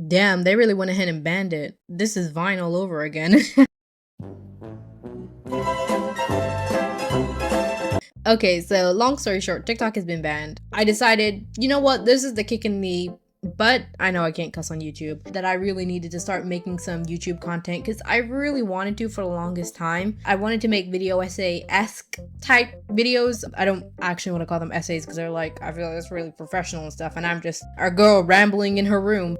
Damn, they really went ahead and banned it. This is Vine all over again. Okay, so long story short, TikTok has been banned. I decided, you know what, this is the kick in the butt. I know I can't cuss on YouTube. That I really needed to start making some YouTube content because I really wanted to for the longest time. I wanted to make video essay-esque type videos. I don't actually want to call them essays because they're like, I feel like it's really professional and stuff, and I'm just a girl rambling in her room.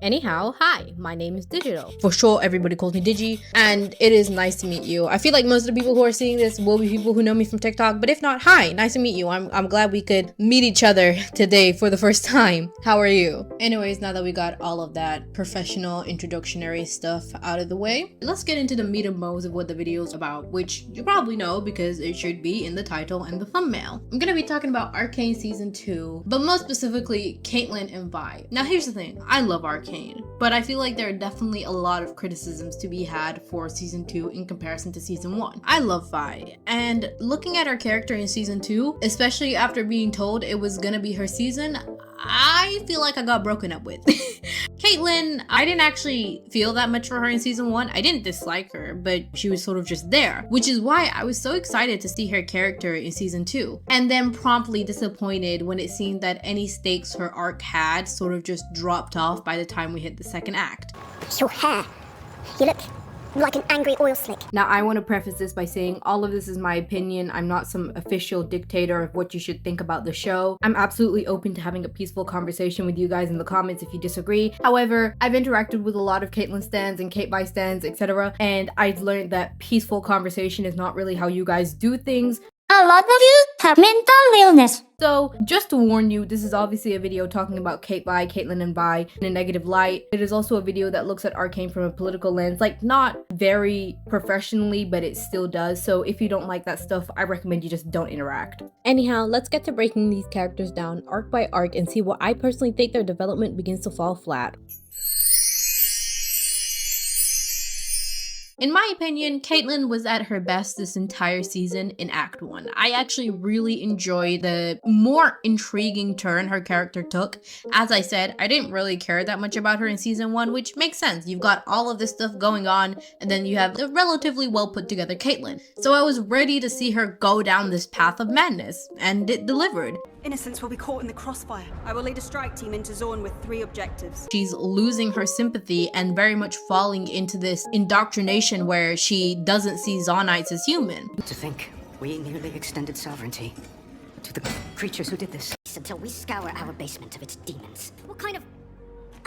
Anyhow, hi, my name is Digital. For sure, everybody calls me Digi, and it is nice to meet you. I feel like most of the people who are seeing this will be people who know me from TikTok, but if not, hi, nice to meet you. I'm glad we could meet each other today for the first time. How are you? Anyways, now that we got all of that professional introductory stuff out of the way, let's get into the meat and bones of what the video is about, which you probably know because it should be in the title and the thumbnail. I'm gonna be talking about Arcane Season 2, but most specifically, CAITLYN and Vi. Now here's the thing, I love Arcane. But I feel like there are definitely a lot of criticisms to be had for Season 2 in comparison to Season 1. I love Vi, and looking at her character in Season 2, especially after being told it was gonna be her season, I feel like I got broken up with. CAITLYN, I didn't actually feel that much for her in Season 1. I didn't dislike her, but she was sort of just there, which is why I was so excited to see her character in Season 2, and then promptly disappointed when it seemed that any stakes her arc had sort of just dropped off by the time we hit the second act. Your hair. You look like an angry oil slick. Now, I want to preface this by saying all of this is my opinion. I'm not some official dictator of what you should think about the show. I'm absolutely open to having a peaceful conversation with you guys in the comments if you disagree. However, I've interacted with a lot of CAITLYN stans and CAITVI stans, etc., and I've learned that peaceful conversation is not really how you guys do things. A lot of you have mental illness. So, just to warn you, this is obviously a video talking about CAITVI, CAITLYN, and Vi in a negative light. It is also a video that looks at Arcane from a political lens, like not very professionally, but it still does. So if you don't like that stuff, I recommend you just don't interact. Anyhow, let's get to breaking these characters down arc by arc and see what I personally think their development begins to fall flat. In my opinion, CAITLYN was at her best this entire season in Act 1. I actually really enjoyed the more intriguing turn her character took. As I said, I didn't really care that much about her in Season 1, which makes sense. You've got all of this stuff going on, and then you have a relatively well put together CAITLYN. So I was ready to see her go down this path of madness, and it delivered. Innocents will be caught in the crossfire. I will lead a strike team into Zorn with 3 objectives. She's losing her sympathy and very much falling into this indoctrination where she doesn't see Zonites as human. To think we nearly extended sovereignty to the creatures who did this. Until we scour our basement of its demons. What kind of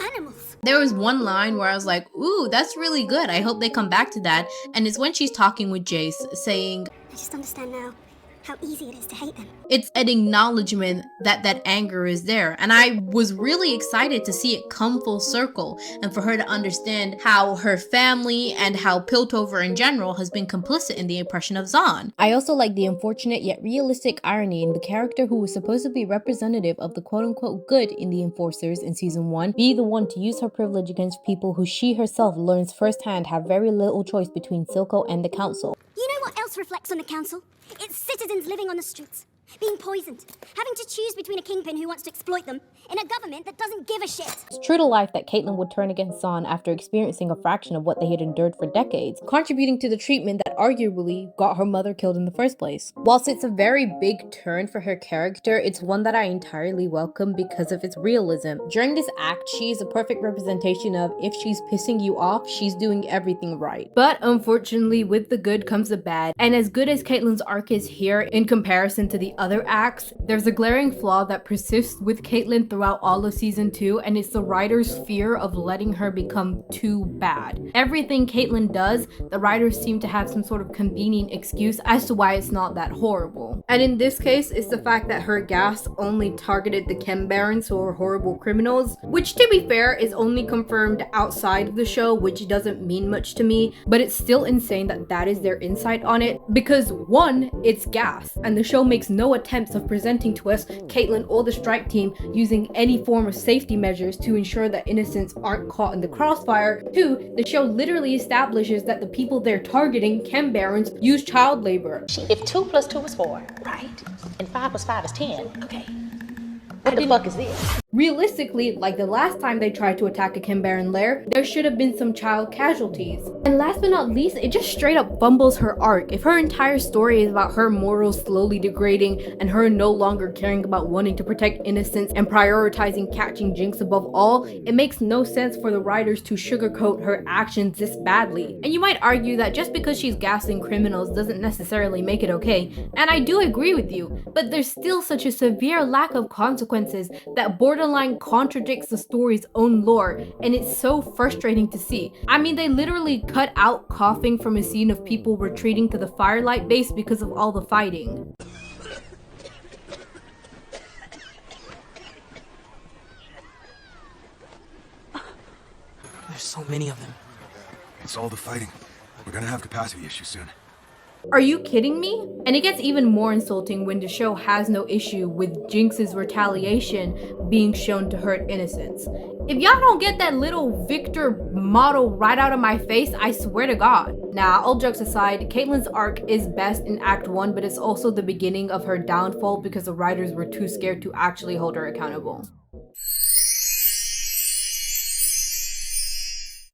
animals? There was one line where I was like, ooh, that's really good. I hope they come back to that. And it's when she's talking with Jace saying, I just understand now how easy it is to hate them. It's an acknowledgement that that anger is there. And I was really excited to see it come full circle and for her to understand how her family and how Piltover in general has been complicit in the oppression of Zon. I also like the unfortunate yet realistic irony in the character who was supposed to be representative of the quote-unquote good in the Enforcers in Season 1 be the one to use her privilege against people who she herself learns firsthand have very little choice between Silco and the Council. You know what else reflects on the council? It's citizens living on the streets, being poisoned, having to choose between a kingpin who wants to exploit them and a government that doesn't give a shit. It's true to life that CAITLYN would turn against Zon after experiencing a fraction of what they had endured for decades, contributing to the treatment that arguably got her mother killed in the first place. Whilst it's a very big turn for her character, it's one that I entirely welcome because of its realism. During this act, she is a perfect representation of if she's pissing you off, she's doing everything right. But unfortunately, with the good comes the bad, and as good as CAITLYN's arc is here in comparison to the other acts, there's a glaring flaw that persists with CAITLYN throughout all of Season 2, and it's the writer's fear of letting her become too bad. Everything CAITLYN does, the writers seem to have some sort of convenient excuse as to why it's not that horrible. And in this case, it's the fact that her gas only targeted the Chem Barons, who are horrible criminals, which to be fair is only confirmed outside of the show, which doesn't mean much to me, but it's still insane that that is their insight on it, because one, it's gas, and the show makes no attempts of presenting to us CAITLYN or the strike team using any form of safety measures to ensure that innocents aren't caught in the crossfire. 2, the show literally establishes that the people they're targeting, Chem Barons, use child labor. If 2 plus 2 is 4, right? And 5 plus 5 is 10, okay. What the fuck is this? Realistically, like the last time they tried to attack a Kimbaran lair, there should have been some child casualties. And last but not least, it just straight up fumbles her arc. If her entire story is about her morals slowly degrading and her no longer caring about wanting to protect innocence and prioritizing catching Jinx above all, it makes no sense for the writers to sugarcoat her actions this badly. And you might argue that just because she's gassing criminals doesn't necessarily make it okay, and I do agree with you, but there's still such a severe lack of consequences that borderline contradicts the story's own lore, and it's so frustrating to see. I mean, they literally cut out coughing from a scene of people retreating to the Firelight base because of all the fighting. There's so many of them. It's all the fighting. We're gonna have capacity issues soon. Are you kidding me? And it gets even more insulting when the show has no issue with Jinx's retaliation being shown to hurt innocents. If y'all don't get that little Victor model right out of my face, I swear to God. Now, all jokes aside, CAITLYN's arc is best in Act 1, but it's also the beginning of her downfall because the writers were too scared to actually hold her accountable.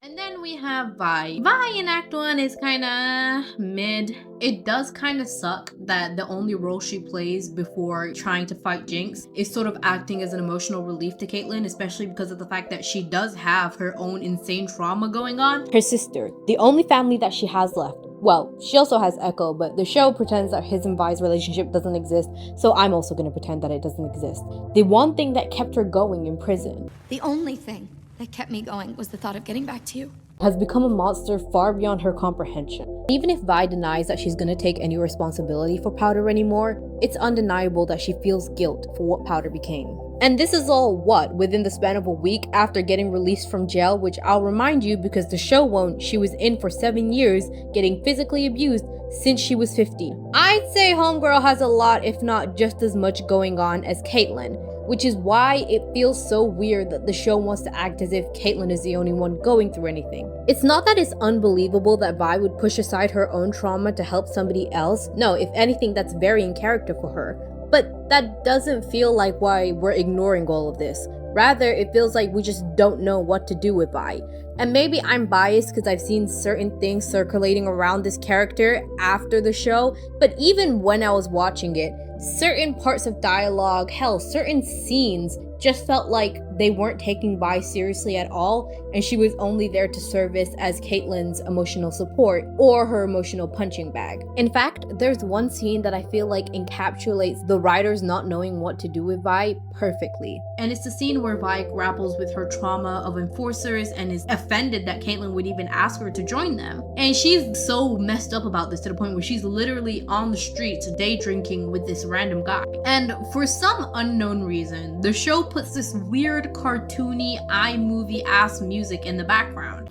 And then we have Vi. Vi in Act 1 is kinda mid. It does kinda suck that the only role she plays before trying to fight Jinx is sort of acting as an emotional relief to CAITLYN, especially because of the fact that she does have her own insane trauma going on. Her sister, the only family that she has left. Well, she also has Echo, but the show pretends that his and Vi's relationship doesn't exist, so I'm also gonna pretend that it doesn't exist. The one thing that kept her going in prison, The only thing that kept me going was the thought of getting back to you. has become a monster far beyond her comprehension. Even if Vi denies that she's gonna take any responsibility for Powder anymore, it's undeniable that she feels guilt for what Powder became. And this is all, within the span of a week after getting released from jail, which I'll remind you because the show won't, she was in for 7 years getting physically abused since she was 15. I'd say Homegirl has a lot, if not just as much going on as CAITLYN, which is why it feels so weird that the show wants to act as if CAITLYN is the only one going through anything. It's not that it's unbelievable that Vi would push aside her own trauma to help somebody else. No, if anything, that's very in character for her. But that doesn't feel like why we're ignoring all of this. Rather, it feels like we just don't know what to do with Vi. And maybe I'm biased because I've seen certain things circulating around this character after the show, but even when I was watching it, certain parts of dialogue, hell, certain scenes just felt like they weren't taking Vi seriously at all, and she was only there to service as CAITLYN's emotional support or her emotional punching bag. In fact, there's one scene that I feel like encapsulates the writers not knowing what to do with Vi perfectly. And it's the scene where Vi grapples with her trauma of enforcers and is offended that CAITLYN would even ask her to join them. And she's so messed up about this to the point where she's literally on the streets day drinking with this random guy. And for some unknown reason, the show puts this weird cartoony iMovie ass music in the background.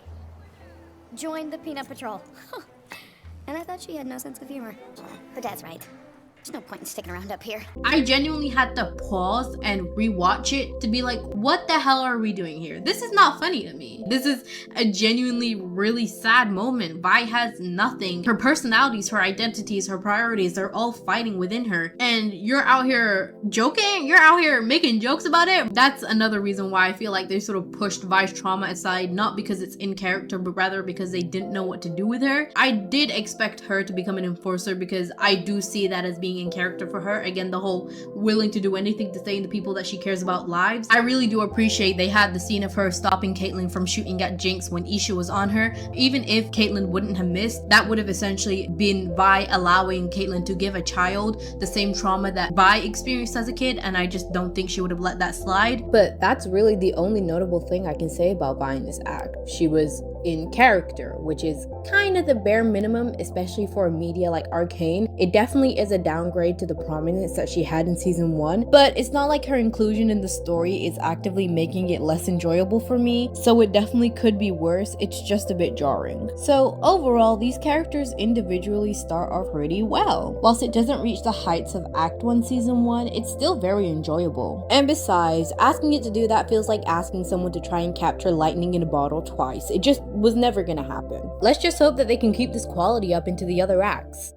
Joined the Peanut Patrol. And I thought she had no sense of humor. Her dad's right. There's no point in sticking around up here. I genuinely had to pause and rewatch it to be like, what the hell are we doing here? This is not funny to me. This is a genuinely really sad moment. Vi has nothing. Her personalities, her identities, her priorities, they're all fighting within her. And you're out here joking? You're out here making jokes about it? That's another reason why I feel like they sort of pushed Vi's trauma aside, not because it's in character, but rather because they didn't know what to do with her. I did expect her to become an enforcer because I do see that as being in character for her. Again, the whole willing to do anything to save the people that she cares about lives. I really do appreciate they had the scene of her stopping CAITLYN from shooting at Jinx when Isha was on her. Even if CAITLYN wouldn't have missed, that would have essentially been Vi allowing CAITLYN to give a child the same trauma that Vi experienced as a kid, and I just don't think she would have let that slide. But that's really the only notable thing I can say about Vi in this act. She was in character, which is kind of the bare minimum, especially for a media like Arcane. It definitely is a downgrade to the prominence that she had in season 1, but it's not like her inclusion in the story is actively making it less enjoyable for me, so it definitely could be worse. It's just a bit jarring. So overall, these characters individually start off pretty well. Whilst it doesn't reach the heights of Act 1 season 1, it's still very enjoyable. And besides, asking it to do that feels like asking someone to try and capture lightning in a bottle twice. It just was never gonna happen. Let's just hope that they can keep this quality up into the other acts.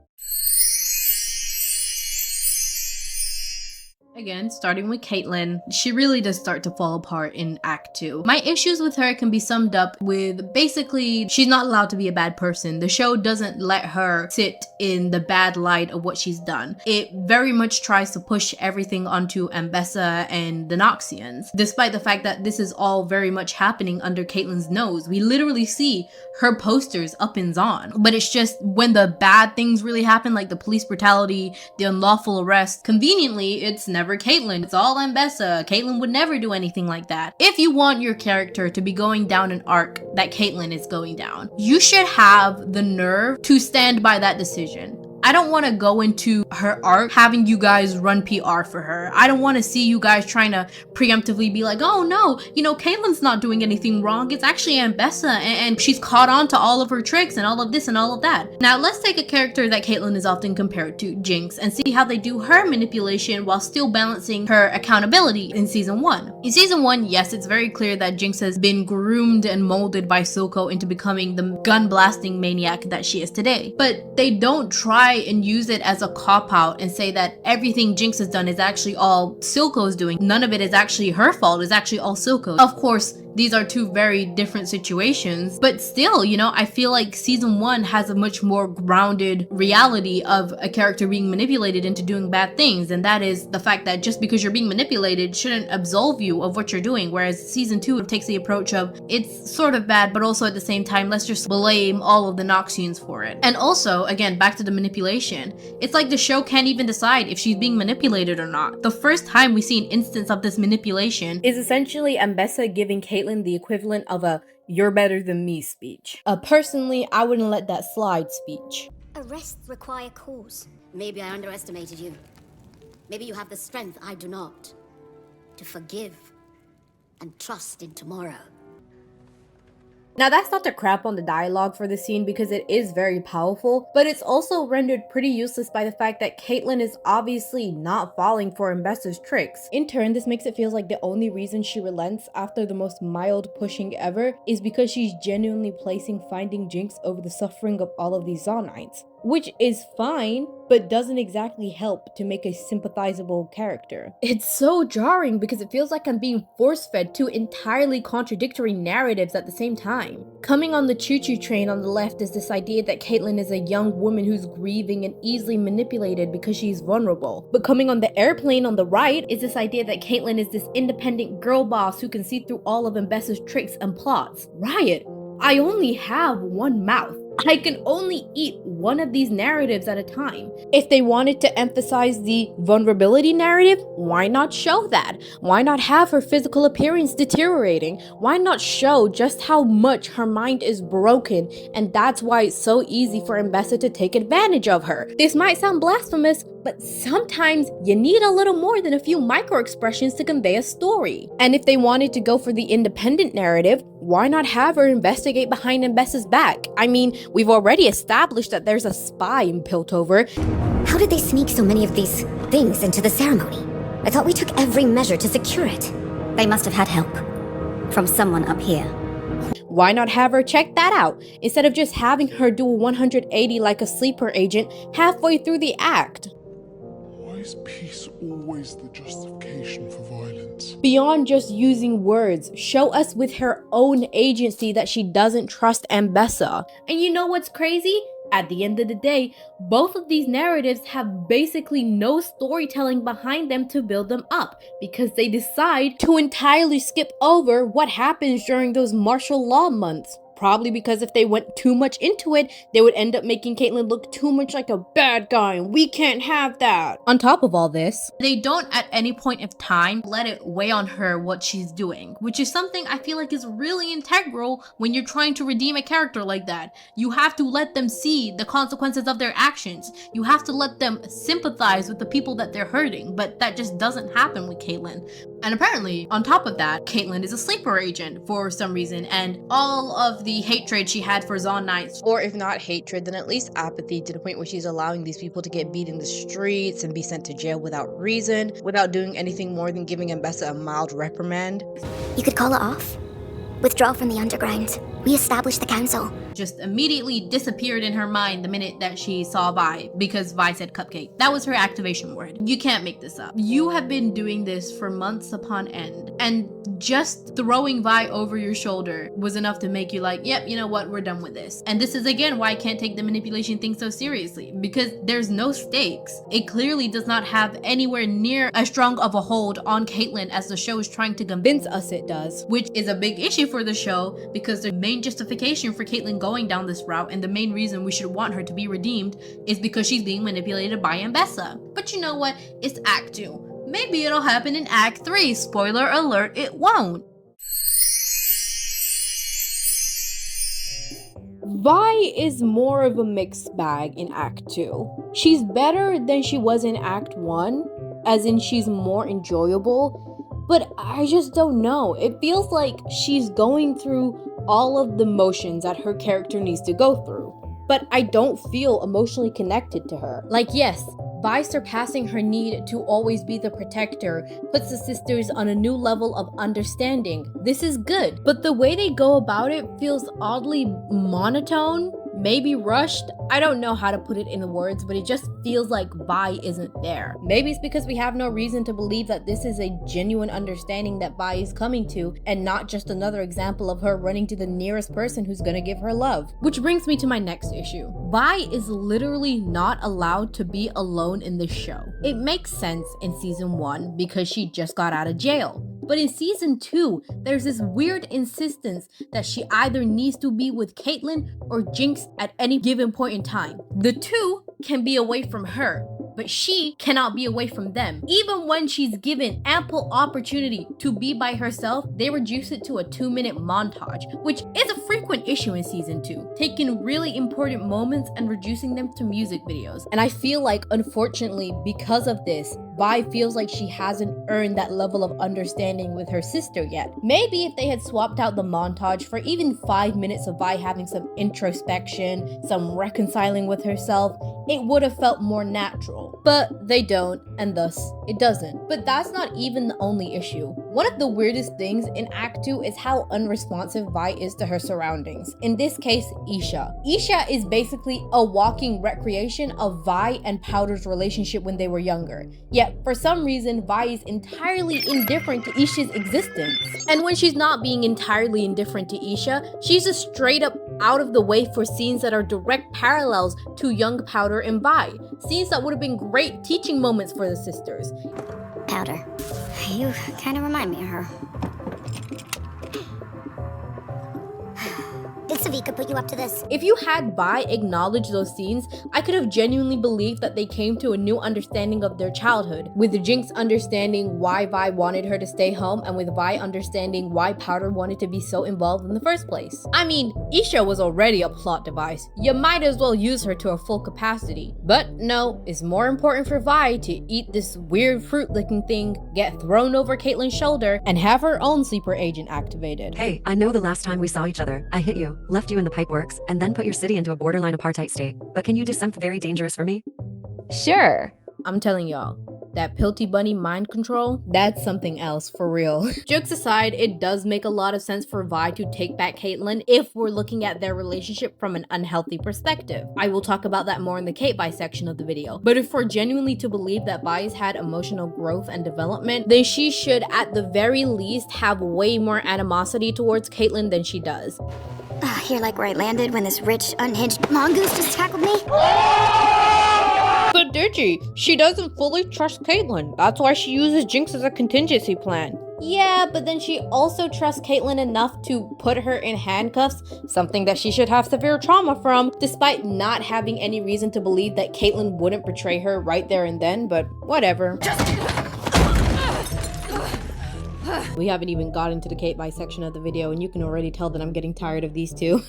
Again, starting with CAITLYN, she really does start to fall apart in Act 2. My issues with her can be summed up with basically, she's not allowed to be a bad person. The show doesn't let her sit in the bad light of what she's done. It very much tries to push everything onto Ambessa and the Noxians, despite the fact that this is all very much happening under CAITLYN's nose. We literally see her posters up in Zon, but it's just when the bad things really happen, like the police brutality, the unlawful arrest, conveniently, it's never CAITLYN. It's all Ambessa. CAITLYN would never do anything like that. If you want your character to be going down an arc that CAITLYN is going down, you should have the nerve to stand by that decision. I don't want to go into her arc having you guys run PR for her. I don't want to see you guys trying to preemptively be like, oh no, you know, CAITLYN's not doing anything wrong. It's actually Ambessa and she's caught on to all of her tricks and all of this and all of that. Now let's take a character that CAITLYN is often compared to, Jinx, and see how they do her manipulation while still balancing her accountability in season 1. In season 1, yes, it's very clear that Jinx has been groomed and molded by Silco into becoming the gun blasting maniac that she is today. But they don't try and use it as a cop-out and say that everything Jinx has done is actually all Silco's doing. None of it is actually her fault. It's actually all Silco. Of course, these are two very different situations, but still, you know, I feel like season 1 has a much more grounded reality of a character being manipulated into doing bad things, and that is the fact that just because you're being manipulated shouldn't absolve you of what you're doing, whereas season 2 takes the approach of it's sort of bad, but also at the same time, let's just blame all of the Noxians for it. And also, again, back to the manipulation, it's like the show can't even decide if she's being manipulated or not. The first time we see an instance of this manipulation is essentially Ambessa giving CAITLYN the equivalent of a "you're better than me" speech. Personally, I wouldn't let that slide speech. Arrests require cause. Maybe I underestimated you. Maybe you have the strength I do not. To forgive and trust in tomorrow. Now that's not to crap on the dialogue for the scene because it is very powerful, but it's also rendered pretty useless by the fact that CAITLYN is obviously not falling for Ambessa's tricks. In turn, this makes it feel like the only reason she relents after the most mild pushing ever is because she's genuinely placing finding Jinx over the suffering of all of these Zonites. Which is fine, but doesn't exactly help to make a sympathizable character. It's so jarring because it feels like I'm being force-fed two entirely contradictory narratives at the same time. Coming on the choo-choo train on the left is this idea that CAITLYN is a young woman who's grieving and easily manipulated because she's vulnerable. But coming on the airplane on the right is this idea that CAITLYN is this independent girl boss who can see through all of Ambessa's tricks and plots. Riot, I only have one mouth. I can only eat one of these narratives at a time. If they wanted to emphasize the vulnerability narrative, why not show that? Why not have her physical appearance deteriorating? Why not show just how much her mind is broken, and that's why it's so easy for Ambessa to take advantage of her? This might sound blasphemous, but sometimes you need a little more than a few micro expressions to convey a story. And if they wanted to go for the independent narrative, why not have her investigate behind Ambessa's back? I mean, we've already established that there's a spy in Piltover. How did they sneak so many of these things into the ceremony? I thought we took every measure to secure it. They must have had help from someone up here. Why not have her check that out, instead of just having her do a 180 like a sleeper agent halfway through the act? Why is peace always the justification for violence? Beyond just using words, show us with her own agency that she doesn't trust Ambessa. And you know what's crazy? At the end of the day, both of these narratives have basically no storytelling behind them to build them up, because they decide to entirely skip over what happens during those martial law months. Probably because if they went too much into it, they would end up making CAITLYN look too much like a bad guy, and we can't have that. On top of all this, they don't at any point of time let it weigh on her what she's doing, which is something I feel like is really integral when you're trying to redeem a character like that. You have to let them see the consequences of their actions. You have to let them sympathize with the people that they're hurting, but that just doesn't happen with CAITLYN. And apparently, on top of that, CAITLYN is a sleeper agent for some reason, and all of the hatred she had for Zon Knights, or if not hatred, then at least apathy, to the point where she's allowing these people to get beat in the streets and be sent to jail without reason, without doing anything more than giving Ambessa a mild reprimand. You could call it off. Withdraw from the underground. We established the council. Just immediately disappeared in her mind the minute that she saw Vi, because Vi said cupcake. That was her activation word. You can't make this up. You have been doing this for months upon end, and just throwing Vi over your shoulder was enough to make you like, yep, you know what, we're done with this. And this is again why I can't take the manipulation thing so seriously, because there's no stakes. It clearly does not have anywhere near as strong of a hold on CAITLYN as the show is trying to convince us it does, which is a big issue for the show, because the main justification for CAITLYN going down this route and the main reason we should want her to be redeemed is because she's being manipulated by Ambessa. But you know what? It's Act 2. Maybe it'll happen in Act 3. Spoiler alert, it won't. Vi is more of a mixed bag in Act 2. She's better than she was in Act 1, as in she's more enjoyable, but I just don't know. It feels like she's going through all of the motions that her character needs to go through, but I don't feel emotionally connected to her. Like, yes, by surpassing her need to always be the protector puts the sisters on a new level of understanding. This is good, but the way they go about it feels oddly monotone, maybe rushed. I don't know how to put it in the words, but it just feels like Vi isn't there. Maybe it's because we have no reason to believe that this is a genuine understanding that Vi is coming to, and not just another example of her running to the nearest person who's gonna give her love. Which brings me to my next issue. Vi is literally not allowed to be alone in this show. It makes sense in season 1 because she just got out of jail. But in season 2, there's this weird insistence that she either needs to be with CAITLYN or Jinx at any given point in time. The two can be away from her, but she cannot be away from them. Even when she's given ample opportunity to be by herself, they reduce it to a 2-minute montage, which is a frequent issue in season 2, taking really important moments and reducing them to music videos. And I feel like, unfortunately, because of this, Vi feels like she hasn't earned that level of understanding with her sister yet. Maybe if they had swapped out the montage for even 5 minutes of Vi having some introspection, some reconciling with herself, it would have felt more natural. But they don't, and thus it doesn't. But that's not even the only issue. One of the weirdest things in Act 2 is how unresponsive Vi is to her surroundings. In this case, Isha. Isha is basically a walking recreation of Vi and Powder's relationship when they were younger. Yet, for some reason, Vi is entirely indifferent to Isha's existence. And when she's not being entirely indifferent to Isha, she's just straight up out of the way for scenes that are direct parallels to young Powder and Vi. Scenes that would have been great teaching moments for the sisters. Powder. You kind of remind me of her. Did Savika put you up to this? If you had Vi acknowledge those scenes, I could have genuinely believed that they came to a new understanding of their childhood, with Jinx understanding why Vi wanted her to stay home, and with Vi understanding why Powder wanted to be so involved in the first place. I mean, Isha was already a plot device. You might as well use her to her full capacity. But no, it's more important for Vi to eat this weird fruit-licking thing, get thrown over Caitlyn's shoulder, and have her own sleeper agent activated. Hey, I know the last time we saw each other, I hit you, left you in the pipe works, and then put your city into a borderline apartheid state. But can you do something very dangerous for me? Sure. I'm telling y'all, that Pilty Bunny mind control, that's something else for real. Jokes aside, it does make a lot of sense for Vi to take back CAITLYN if we're looking at their relationship from an unhealthy perspective. I will talk about that more in the CAITVI section of the video. But if we're genuinely to believe that Vi's had emotional growth and development, then she should at the very least have way more animosity towards CAITLYN than she does. Here like where I landed when this rich, unhinged mongoose just tackled me? But Digi, she doesn't fully trust CAITLYN. That's why she uses Jinx as a contingency plan. Yeah, but then she also trusts CAITLYN enough to put her in handcuffs, something that she should have severe trauma from, despite not having any reason to believe that CAITLYN wouldn't betray her right there and then, but whatever. We haven't even gotten to the CAITVI section of the video, and you can already tell that I'm getting tired of these two.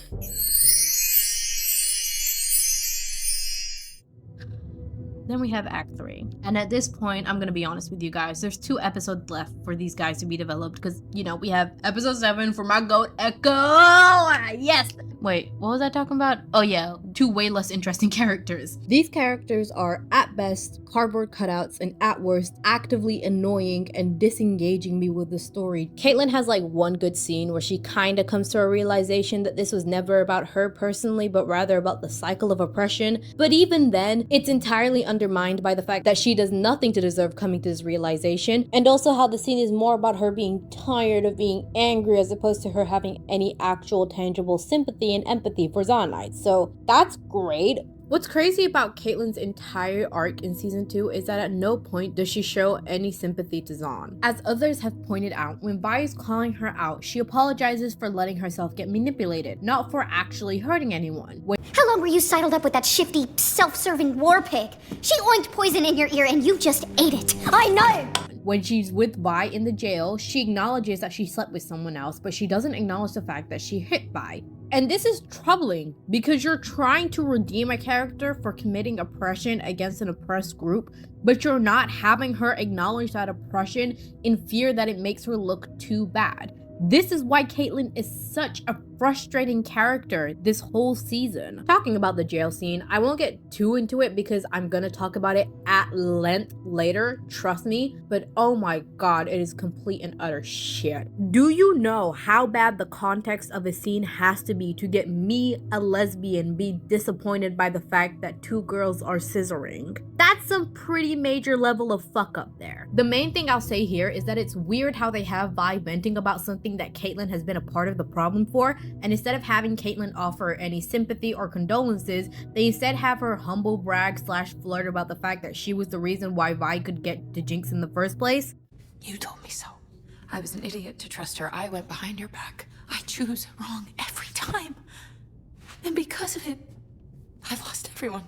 Then we have Act 3. And at this point, I'm gonna be honest with you guys, there's 2 episodes left for these guys to be developed because, you know, we have episode 7 for my goat Echo. Yes! Wait, what was I talking about? Oh yeah, 2 way less interesting characters. These characters are, at best, cardboard cutouts, and at worst, actively annoying and disengaging me with the story. CAITLYN has like one good scene where she kinda comes to a realization that this was never about her personally, but rather about the cycle of oppression. But even then, it's entirely undermined by the fact that she does nothing to deserve coming to this realization, and also how the scene is more about her being tired of being angry as opposed to her having any actual tangible sympathy and empathy for Zonites. So that's great. What's crazy about CAITLYN's entire arc in season 2 is that at no point does she show any sympathy to Zahn. As others have pointed out, when Vi is calling her out, she apologizes for letting herself get manipulated, not for actually hurting anyone. How long were you sidled up with that shifty, self-serving war pig? She oinked poison in your ear and you just ate it. I know! When she's with Vi in the jail, she acknowledges that she slept with someone else, but she doesn't acknowledge the fact that she hit Vi. And this is troubling because you're trying to redeem a character for committing oppression against an oppressed group, but you're not having her acknowledge that oppression in fear that it makes her look too bad. This is why CAITLYN is such a frustrating character this whole season. Talking about the jail scene, I won't get too into it because I'm gonna talk about it at length later, trust me, but oh my god, it is complete and utter shit. Do you know how bad the context of a scene has to be to get me, a lesbian, be disappointed by the fact that 2 girls are scissoring? That's some pretty major level of fuck up there. The main thing I'll say here is that it's weird how they have Vi venting about something that CAITLYN has been a part of the problem for, and instead of having CAITLYN offer any sympathy or condolences, they instead have her humble brag / flirt about the fact that she was the reason why Vi could get to Jinx in the first place. You told me so. I was an idiot to trust her. I went behind your back. I choose wrong every time. And because of it, I lost everyone.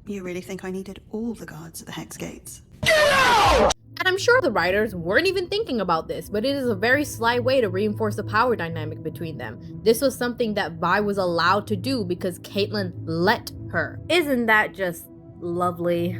You really think I needed all the guards at the Hex Gates? And I'm sure the writers weren't even thinking about this, but it is a very sly way to reinforce the power dynamic between them. This was something that Vi was allowed to do because CAITLYN let her. Isn't that just lovely?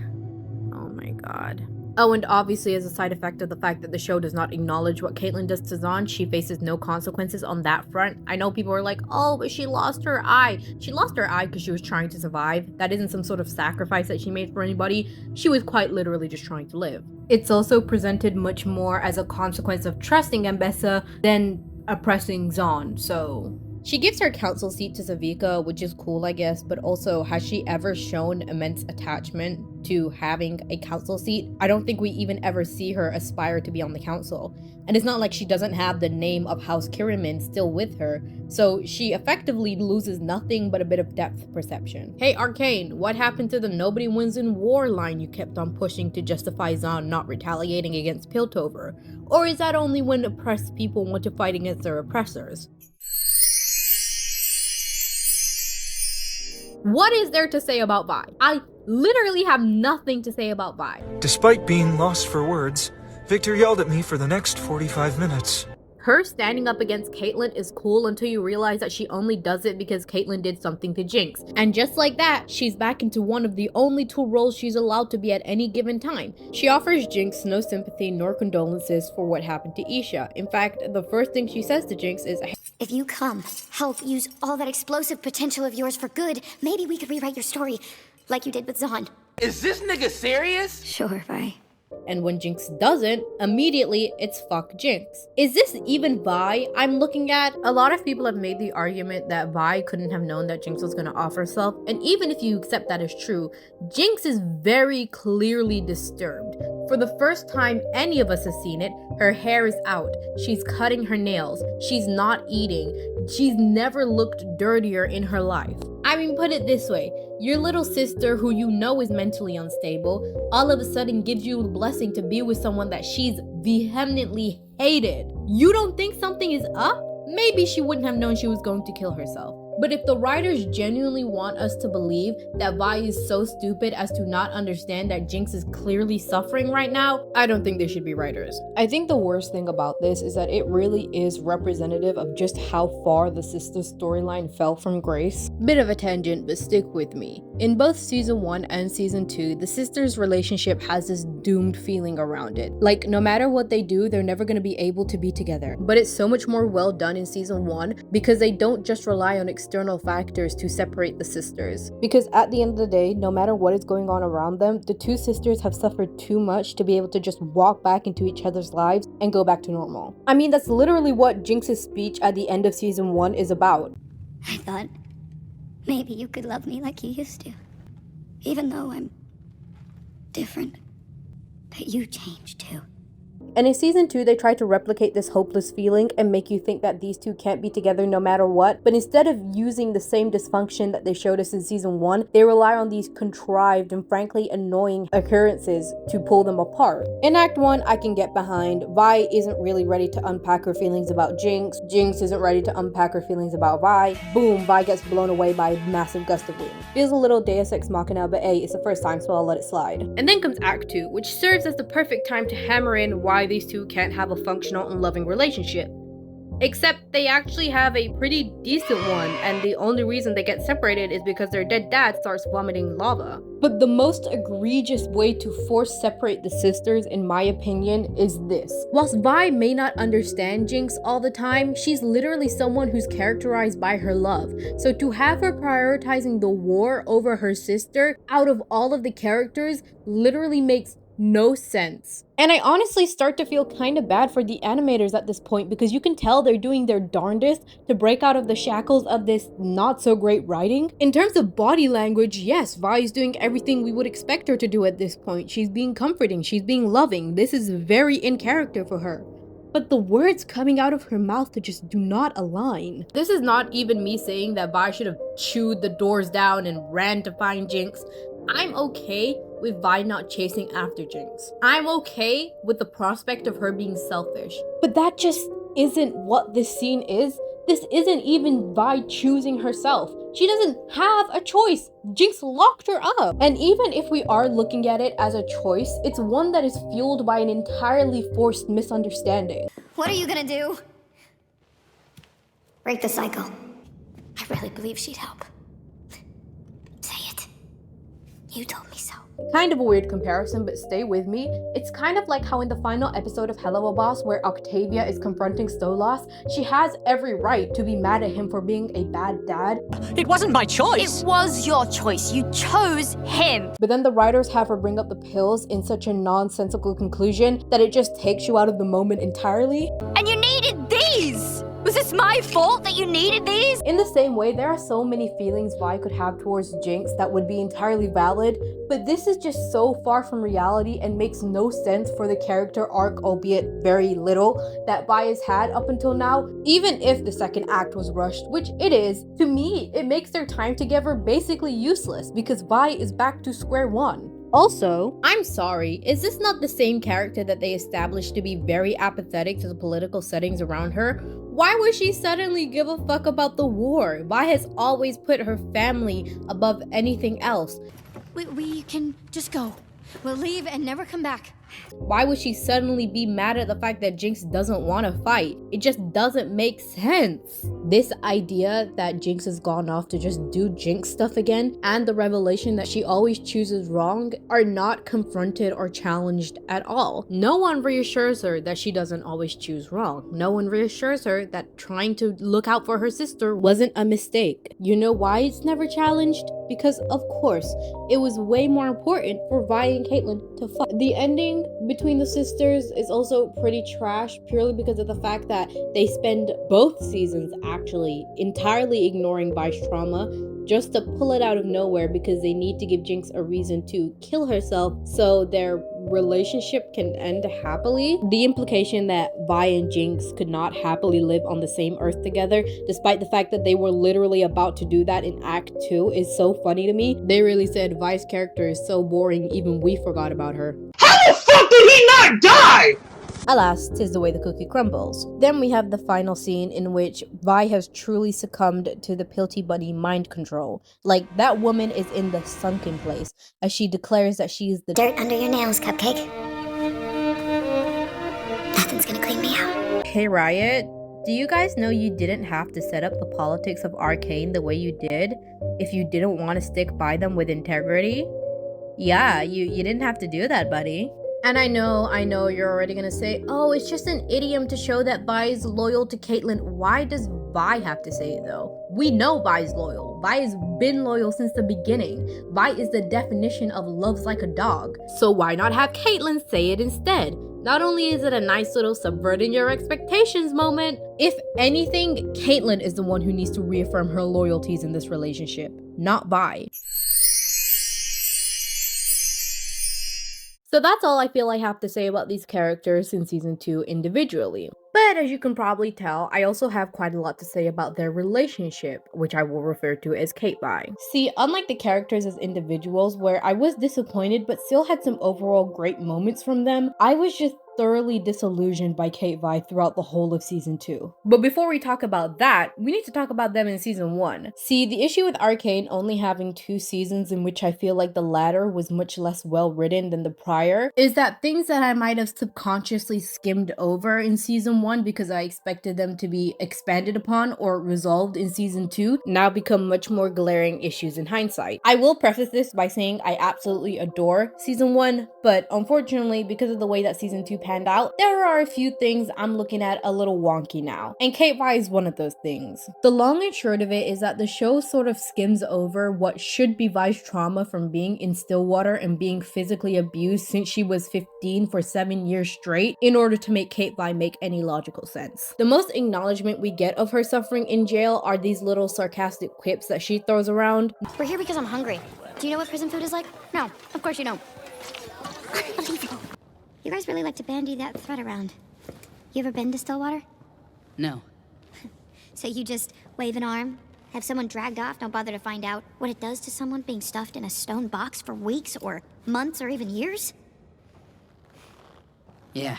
Oh my god. Oh, and obviously as a side effect of the fact that the show does not acknowledge what CAITLYN does to Zahn, she faces no consequences on that front. I know people are like, oh, but she lost her eye. She lost her eye because she was trying to survive. That isn't some sort of sacrifice that she made for anybody. She was quite literally just trying to live. It's also presented much more as a consequence of trusting Ambessa than oppressing Zahn, so... She gives her council seat to Savika, which is cool, I guess, but also, has she ever shown immense attachment to having a council seat? I don't think we even ever see her aspire to be on the council. And it's not like she doesn't have the name of House Kiriman still with her, so she effectively loses nothing but a bit of depth perception. Hey Arcane, what happened to the nobody wins in war line you kept on pushing to justify Zahn not retaliating against Piltover? Or is that only when oppressed people want to fight against their oppressors? What is there to say about Vi? I literally have nothing to say about Vi. Despite being lost for words, Victor yelled at me for the next 45 minutes. Her standing up against CAITLYN is cool until you realize that she only does it because CAITLYN did something to Jinx. And just like that, she's back into one of the only 2 roles she's allowed to be at any given time. She offers Jinx no sympathy nor condolences for what happened to Isha. In fact, the first thing she says to Jinx is, If you come, help use all that explosive potential of yours for good, maybe we could rewrite your story, like you did with Zahn. Is this nigga serious? Sure, Vi. And when Jinx doesn't, immediately it's fuck Jinx. Is this even Vi I'm looking at? A lot of people have made the argument that Vi couldn't have known that Jinx was gonna off herself, and even if you accept that is true, Jinx is very clearly disturbed. For the first time any of us has seen it, her hair is out, she's cutting her nails, she's not eating, she's never looked dirtier in her life. I mean, put it this way, your little sister who you know is mentally unstable, all of a sudden gives you the blessing to be with someone that she's vehemently hated. You don't think something is up? Maybe she wouldn't have known she was going to kill herself. But if the writers genuinely want us to believe that Vi is so stupid as to not understand that Jinx is clearly suffering right now, I don't think they should be writers. I think the worst thing about this is that it really is representative of just how far the sisters storyline fell from grace. Bit of a tangent, but stick with me. In both season 1 and season 2, the sisters' relationship has this doomed feeling around it. Like, no matter what they do, they're never going to be able to be together. But it's so much more well done in season 1 because they don't just rely on external factors to separate the sisters. Because at the end of the day, no matter what is going on around them, the two sisters have suffered too much to be able to just walk back into each other's lives and go back to normal. I mean, that's literally what Jinx's speech at the end of season 1 is about. I thought maybe you could love me like you used to. Even though I'm different. But you changed too. And in season 2, they try to replicate this hopeless feeling and make you think that these two can't be together no matter what. But instead of using the same dysfunction that they showed us in season 1, they rely on these contrived and frankly annoying occurrences to pull them apart. In Act 1, I can get behind. Vi isn't really ready to unpack her feelings about Jinx. Jinx isn't ready to unpack her feelings about Vi. Boom, Vi gets blown away by a massive gust of wind. Feels a little Deus Ex Machina, but hey, it's the first time, so I'll let it slide. And then comes Act 2, which serves as the perfect time to hammer in why these two can't have a functional and loving relationship. Except they actually have a pretty decent one, and the only reason they get separated is because their dead dad starts vomiting lava. But the most egregious way to force separate the sisters, in my opinion, is this. Whilst Vi may not understand Jinx all the time, she's literally someone who's characterized by her love. So to have her prioritizing the war over her sister out of all of the characters literally makes no sense. And I honestly start to feel kind of bad for the animators at this point because you can tell they're doing their darndest to break out of the shackles of this not so great writing. In terms of body language, yes, Vi is doing everything we would expect her to do at this point. She's being comforting, she's being loving. This is very in character for her. But the words coming out of her mouth just do not align. This is not even me saying that Vi should have chewed the doors down and ran to find Jinx. I'm okay with Vi not chasing after Jinx. I'm okay with the prospect of her being selfish. But that just isn't what this scene is. This isn't even Vi choosing herself. She doesn't have a choice. Jinx locked her up. And even if we are looking at it as a choice, it's one that is fueled by an entirely forced misunderstanding. What are you gonna do? Break the cycle. I really believe she'd help. Say it. You told me so. Kind of a weird comparison, but stay with me. It's kind of like how in the final episode of Hello a Boss, where Octavia is confronting Stolas, she has every right to be mad at him for being a bad dad. It wasn't my choice! It was your choice. You chose him! But then the writers have her bring up the pills in such a nonsensical conclusion that it just takes you out of the moment entirely. And you needed these! Was this my fault that you needed these? In the same way, there are so many feelings Vi could have towards Jinx that would be entirely valid, but this is just so far from reality and makes no sense for the character arc, albeit very little, that Vi has had up until now. Even if the second act was rushed, which it is, to me, it makes their time together basically useless because Vi is back to square one. Also, I'm sorry, is this not the same character that they established to be very apathetic to the political settings around her? Why would she suddenly give a fuck about the war? Vi has always put her family above anything else. We can just go. We'll leave and never come back. Why would she suddenly be mad at the fact that Jinx doesn't want to fight? It just doesn't make sense. This idea that Jinx has gone off to just do Jinx stuff again, and the revelation that she always chooses wrong, are not confronted or challenged at all. No one reassures her that she doesn't always choose wrong. No one reassures her that trying to look out for her sister wasn't a mistake. You know why it's never challenged? Because of course, it was way more important for Vi and CAITLYN to fight. The ending between the sisters is also pretty trash purely because of the fact that they spend both seasons actually entirely ignoring Vi's trauma just to pull it out of nowhere because they need to give Jinx a reason to kill herself so their relationship can end happily. The implication that Vi and Jinx could not happily live on the same earth together, despite the fact that they were literally about to do that in Act 2, is so funny to me. They really said Vi's character is so boring, even we forgot about her. How the fuck did he not die? Alas, 'tis the way the cookie crumbles. Then we have the final scene in which Vi has truly succumbed to the Pilty Bunny mind control. Like, that woman is in the sunken place, as she declares that she is the Dirt under your nails, Cupcake. Nothing's gonna clean me out. Hey Riot, do you guys know you didn't have to set up the politics of Arcane the way you did if you didn't want to stick by them with integrity? Yeah, you didn't have to do that, buddy. And I know you're already gonna say, oh, it's just an idiom to show that Vi is loyal to CAITLYN. Why does Vi have to say it though? We know Vi's loyal. Vi has been loyal since the beginning. Vi is the definition of loves like a dog. So why not have CAITLYN say it instead? Not only is it a nice little subverting your expectations moment, if anything, CAITLYN is the one who needs to reaffirm her loyalties in this relationship, not Vi. So that's all I feel I have to say about these characters in season 2 individually. But as you can probably tell, I also have quite a lot to say about their relationship, which I will refer to as CAITVI. See, unlike the characters as individuals, where I was disappointed but still had some overall great moments from them, I was just thoroughly disillusioned by CAITVI throughout the whole of season 2. But before we talk about that, we need to talk about them in season 1. See, the issue with Arcane only having 2 seasons in which I feel like the latter was much less well written than the prior is that things that I might have subconsciously skimmed over in season 1 because I expected them to be expanded upon or resolved in season 2 now become much more glaring issues in hindsight. I will preface this by saying I absolutely adore season 1, but unfortunately, because of the way that season 2 panned out, there are a few things I'm looking at a little wonky now, and CAITVI is one of those things. The long and short of it is that the show sort of skims over what should be Vi's trauma from being in Stillwater and being physically abused since she was 15 for 7 years straight in order to make CAITVI make any logical sense. The most acknowledgement we get of her suffering in jail are these little sarcastic quips that she throws around. We're here because I'm hungry. Do you know what prison food is like? No, of course you don't. Unbelievable. You guys really like to bandy that thread around. You ever been to Stillwater? No. So you just wave an arm, have someone dragged off, don't bother to find out what it does to someone being stuffed in a stone box for weeks or months or even years? Yeah.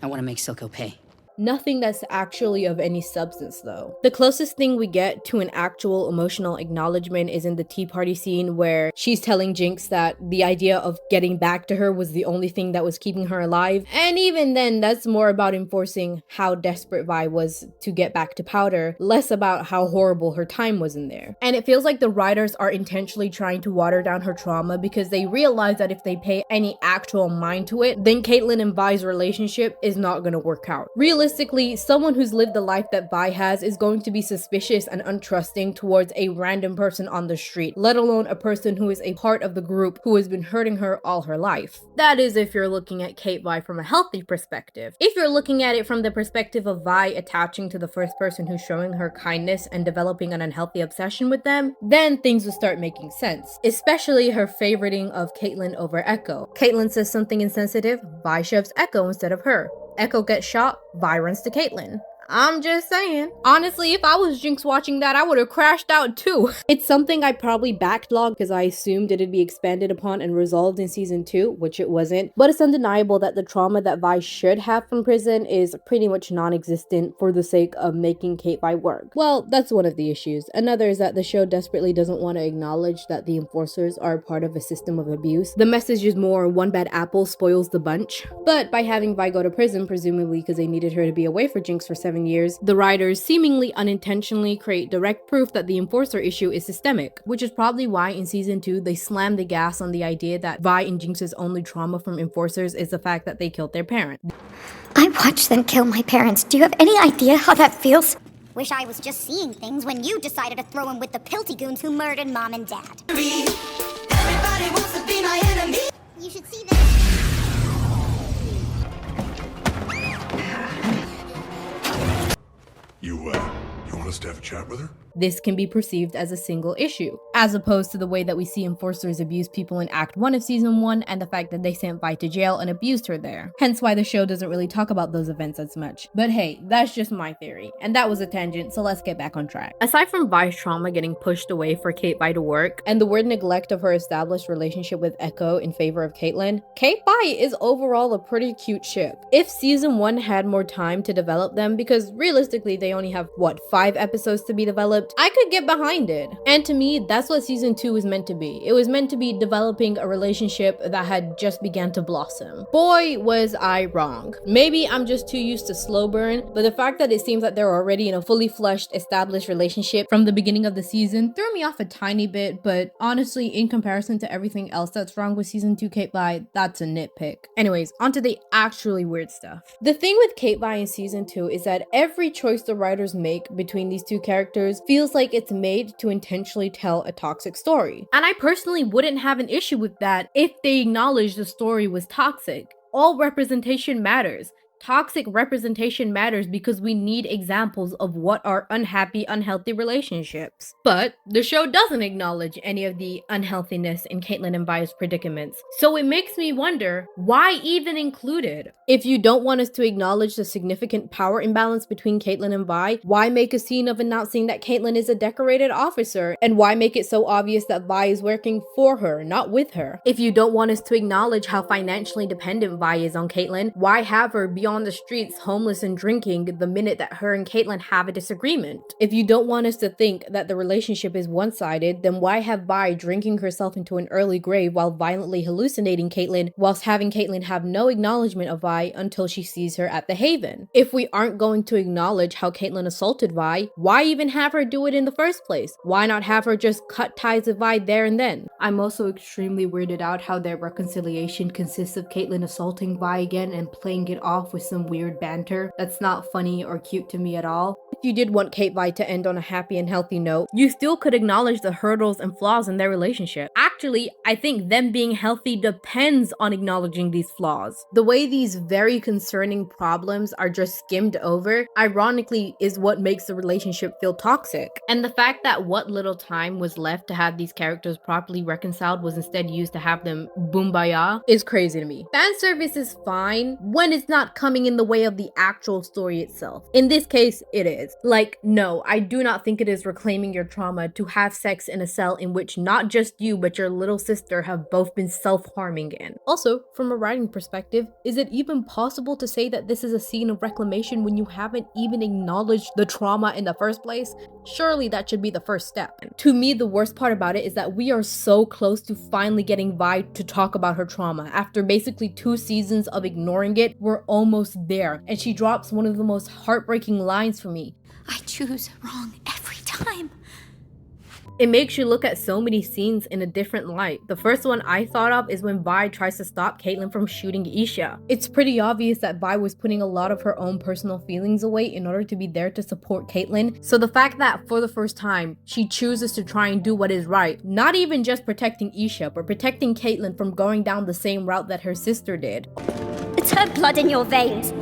I want to make Silco pay. Nothing that's actually of any substance though. The closest thing we get to an actual emotional acknowledgement is in the tea party scene where she's telling Jinx that the idea of getting back to her was the only thing that was keeping her alive. And even then, that's more about enforcing how desperate Vi was to get back to Powder, less about how horrible her time was in there. And it feels like the writers are intentionally trying to water down her trauma because they realize that if they pay any actual mind to it, then CAITLYN and Vi's relationship is not gonna work out. Realistically, someone who's lived the life that Vi has is going to be suspicious and untrusting towards a random person on the street, let alone a person who is a part of the group who has been hurting her all her life. That is if you're looking at CAITVI from a healthy perspective. If you're looking at it from the perspective of Vi attaching to the first person who's showing her kindness and developing an unhealthy obsession with them, then things will start making sense. Especially her favoriting of CAITLYN over Echo. CAITLYN says something insensitive, Vi shoves Echo instead of her. Echo gets shot, Vi runs to CAITLYN. I'm just saying. Honestly, if I was Jinx watching that, I would have crashed out too. It's something I probably backlogged because I assumed it'd be expanded upon and resolved in season 2, which it wasn't. But it's undeniable that the trauma that Vi should have from prison is pretty much non-existent for the sake of making CAITVI work. Well, that's one of the issues. Another is that the show desperately doesn't want to acknowledge that the enforcers are part of a system of abuse. The message is more one bad apple spoils the bunch. But by having Vi go to prison, presumably because they needed her to be away for Jinx for 7 years, the writers seemingly unintentionally create direct proof that the enforcer issue is systemic, which is probably why in season 2 they slammed the gas on the idea that Vi and Jinx's only trauma from enforcers is the fact that they killed their parent. I watched them kill my parents. Do you have any idea how that feels? Wish I was just seeing things when you decided to throw in with the Pilty goons who murdered Mom and Dad. Everybody wants to be my enemy. You should see this. You want us to have a chat with her? this can be perceived as a single issue, as opposed to the way that we see enforcers abuse people in Act 1 of Season 1 and the fact that they sent Vi to jail and abused her there. Hence why the show doesn't really talk about those events as much. But hey, that's just my theory, and that was a tangent, so let's get back on track. Aside from Vi's trauma getting pushed away for CAITVI to work, and the weird neglect of her established relationship with Echo in favor of CAITLYN, CAITVI is overall a pretty cute ship. If Season 1 had more time to develop them, because realistically they only have, what, 5 episodes to be developed, I could get behind it. And to me, that's what Season 2 was meant to be. It was meant to be developing a relationship that had just began to blossom. Boy, was I wrong. Maybe I'm just too used to slow burn, but the fact that it seems that they're already in a fully fleshed, established relationship from the beginning of the season threw me off a tiny bit, but honestly, in comparison to everything else that's wrong with Season 2 CAITVI, that's a nitpick. Anyways, onto the actually weird stuff. The thing with CAITVI in Season 2 is that every choice the writers make between these two characters feels like it's made to intentionally tell a toxic story. And I personally wouldn't have an issue with that if they acknowledged the story was toxic. All representation matters. Toxic representation matters because we need examples of what are unhappy, unhealthy relationships. But the show doesn't acknowledge any of the unhealthiness in CAITLYN and Vi's predicaments. So it makes me wonder, why even include it? If you don't want us to acknowledge the significant power imbalance between CAITLYN and Vi, why make a scene of announcing that CAITLYN is a decorated officer? And why make it so obvious that Vi is working for her, not with her? If you don't want us to acknowledge how financially dependent Vi is on CAITLYN, why have her be on the streets homeless and drinking the minute that her and CAITLYN have a disagreement? If you don't want us to think that the relationship is one-sided, then why have Vi drinking herself into an early grave while violently hallucinating CAITLYN, whilst having CAITLYN have no acknowledgement of Vi until she sees her at the Haven? If we aren't going to acknowledge how CAITLYN assaulted Vi, why even have her do it in the first place? Why not have her just cut ties with Vi there and then? I'm also extremely weirded out how their reconciliation consists of CAITLYN assaulting Vi again and playing it off with some weird banter that's not funny or cute to me at all. If you did want CAITVI to end on a happy and healthy note, you still could acknowledge the hurdles and flaws in their relationship. Actually, I think them being healthy depends on acknowledging these flaws. The way these very concerning problems are just skimmed over, ironically, is what makes the relationship feel toxic. And the fact that what little time was left to have these characters properly reconciled was instead used to have them boombaya is crazy to me. Fan service is fine when it's not coming in the way of the actual story itself. In this case, it is. Like, no, I do not think it is reclaiming your trauma to have sex in a cell in which not just you but your little sister have both been self-harming in. Also, from a writing perspective, is it even possible to say that this is a scene of reclamation when you haven't even acknowledged the trauma in the first place? Surely that should be the first step. To me, the worst part about it is that we are so close to finally getting Vi to talk about her trauma. After basically 2 seasons of ignoring it, we're almost there, and she drops one of the most heartbreaking lines for me. I choose wrong every time. It makes you look at so many scenes in a different light. The first one I thought of is when Vi tries to stop CAITLYN from shooting Isha. It's pretty obvious that Vi was putting a lot of her own personal feelings away in order to be there to support CAITLYN. So the fact that for the first time, she chooses to try and do what is right, not even just protecting Isha, but protecting CAITLYN from going down the same route that her sister did. It's her blood in your veins.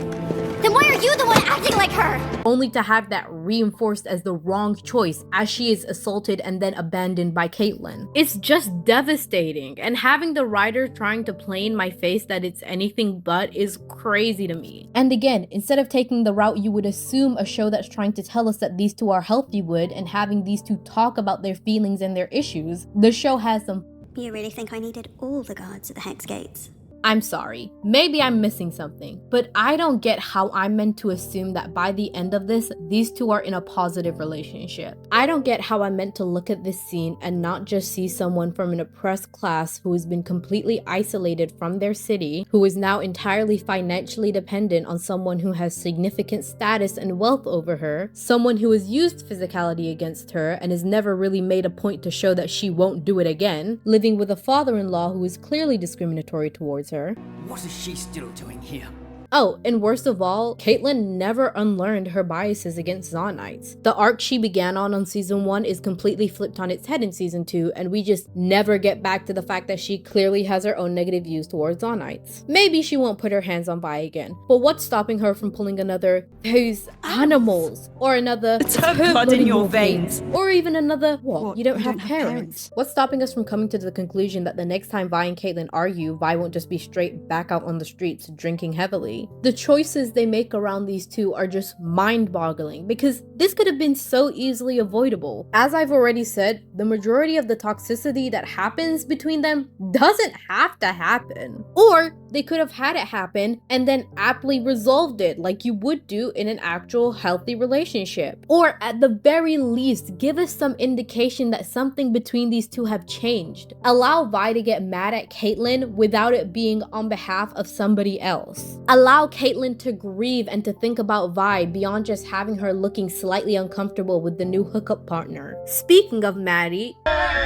Then why are you the one acting like her? Only to have that reinforced as the wrong choice as she is assaulted and then abandoned by CAITLYN. It's just devastating, and having the writer trying to play in my face that it's anything but is crazy to me. And again, instead of taking the route you would assume a show that's trying to tell us that these two are healthy would, and having these two talk about their feelings and their issues, the show has some. You really think I needed all the guards at the Hex Gates? I'm sorry, maybe I'm missing something, but I don't get how I'm meant to assume that by the end of this, these two are in a positive relationship. I don't get how I'm meant to look at this scene and not just see someone from an oppressed class who has been completely isolated from their city, who is now entirely financially dependent on someone who has significant status and wealth over her, someone who has used physicality against her and has never really made a point to show that she won't do it again, living with a father-in-law who is clearly discriminatory towards her. What is she still doing here? Oh, and worst of all, CAITLYN never unlearned her biases against Zaun Knights. The arc she began on season 1 is completely flipped on its head in season 2, and we just never get back to the fact that she clearly has her own negative views towards Zaun Knights. Maybe she won't put her hands on Vi again, but what's stopping her from pulling another "those animals" or another "it's her blood in your veins," or even another "what, you don't have parents?" What's stopping us from coming to the conclusion that the next time Vi and CAITLYN argue, Vi won't just be straight back out on the streets drinking heavily? The choices they make around these two are just mind-boggling, because this could have been so easily avoidable. As I've already said, the majority of the toxicity that happens between them doesn't have to happen. Or they could have had it happen and then aptly resolved it like you would do in an actual healthy relationship. Or at the very least, give us some indication that something between these two have changed. Allow Vi to get mad at CAITLYN without it being on behalf of somebody else. Allow CAITLYN to grieve and to think about Vi beyond just having her looking slightly uncomfortable with the new hookup partner. Speaking of Maddie,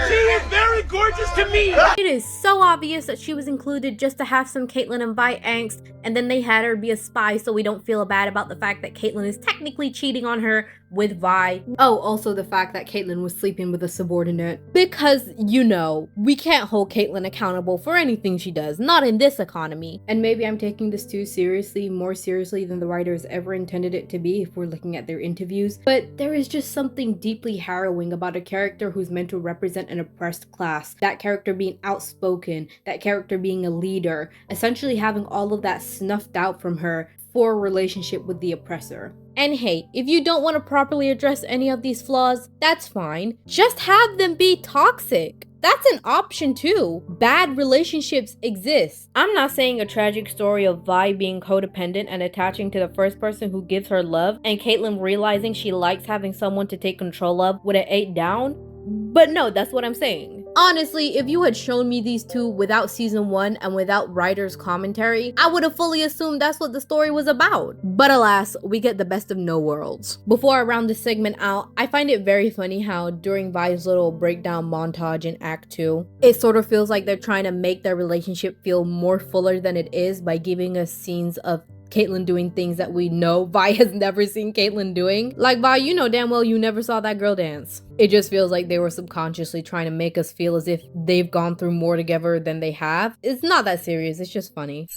she is very gorgeous to me! It is so obvious that she was included just to have some CAITLYN and Vi angst, and then they had her be a spy so we don't feel bad about the fact that CAITLYN is technically cheating on her with Vi. Oh, also the fact that CAITLYN was sleeping with a subordinate. Because, you know, we can't hold CAITLYN accountable for anything she does, not in this economy. And maybe I'm taking this too seriously, more seriously than the writers ever intended it to be if we're looking at their interviews, but there is just something deeply harrowing about a character who's meant to represent an oppressed class, that character being outspoken, that character being a leader, essentially having all of that snuffed out from her for a relationship with the oppressor. And hey, if you don't want to properly address any of these flaws, that's fine. Just have them be toxic. That's an option too. Bad relationships exist. I'm not saying a tragic story of Vi being codependent and attaching to the first person who gives her love, and CAITLYN realizing she likes having someone to take control of would have ate down. But no, that's what I'm saying. Honestly, if you had shown me these two without season 1 and without writer's commentary, I would have fully assumed that's what the story was about. But alas, we get the best of no worlds. Before I round this segment out, I find it very funny how during Vi's little breakdown montage in Act 2, it sort of feels like they're trying to make their relationship feel more fuller than it is by giving us scenes of CAITLYN doing things that we know Vi has never seen CAITLYN doing. Like, Vi, you know damn well you never saw that girl dance. It just feels like they were subconsciously trying to make us feel as if they've gone through more together than they have. It's not that serious, it's just funny.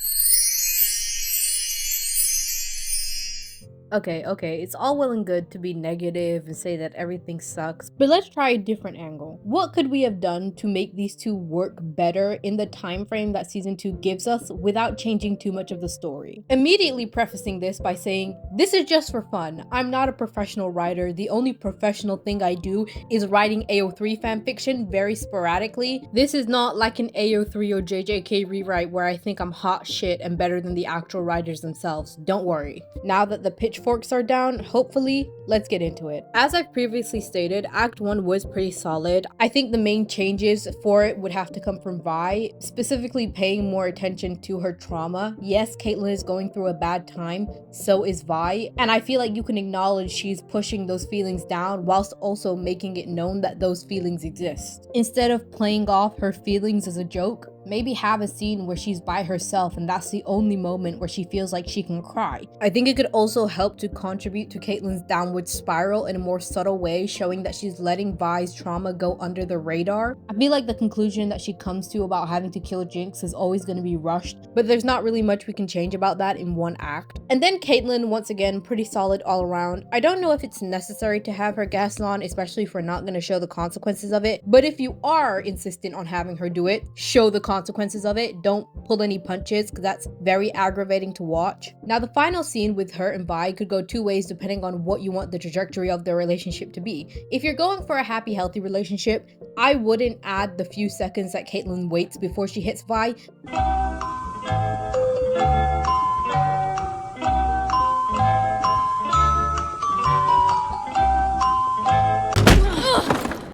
Okay, it's all well and good to be negative and say that everything sucks, but let's try a different angle. What could we have done to make these two work better in the time frame that season 2 gives us without changing too much of the story? Immediately prefacing this by saying, this is just for fun. I'm not a professional writer. The only professional thing I do is writing AO3 fanfiction very sporadically. This is not like an AO3 or JJK rewrite where I think I'm hot shit and better than the actual writers themselves. Don't worry. Now that the pitchforks are down, hopefully, let's get into it. As I've previously stated, Act 1 was pretty solid. I think the main changes for it would have to come from Vi, specifically paying more attention to her trauma. Yes, CAITLYN is going through a bad time, so is Vi, and I feel like you can acknowledge she's pushing those feelings down whilst also making it known that those feelings exist. Instead of playing off her feelings as a joke, maybe have a scene where she's by herself and that's the only moment where she feels like she can cry. I think it could also help to contribute to CAITLYN's downward spiral in a more subtle way, showing that she's letting Vi's trauma go under the radar. I feel like the conclusion that she comes to about having to kill Jinx is always going to be rushed, but there's not really much we can change about that in one act. And then CAITLYN, once again, pretty solid all around. I don't know if it's necessary to have her guest on, especially if we're not going to show the consequences of it, but if you are insistent on having her do it, show the consequences of it. Don't pull any punches, because that's very aggravating to watch. Now, the final scene with her and Vi could go two ways depending on what you want the trajectory of their relationship to be. If you're going for a happy, healthy relationship, I wouldn't add the few seconds that CAITLYN waits before she hits Vi.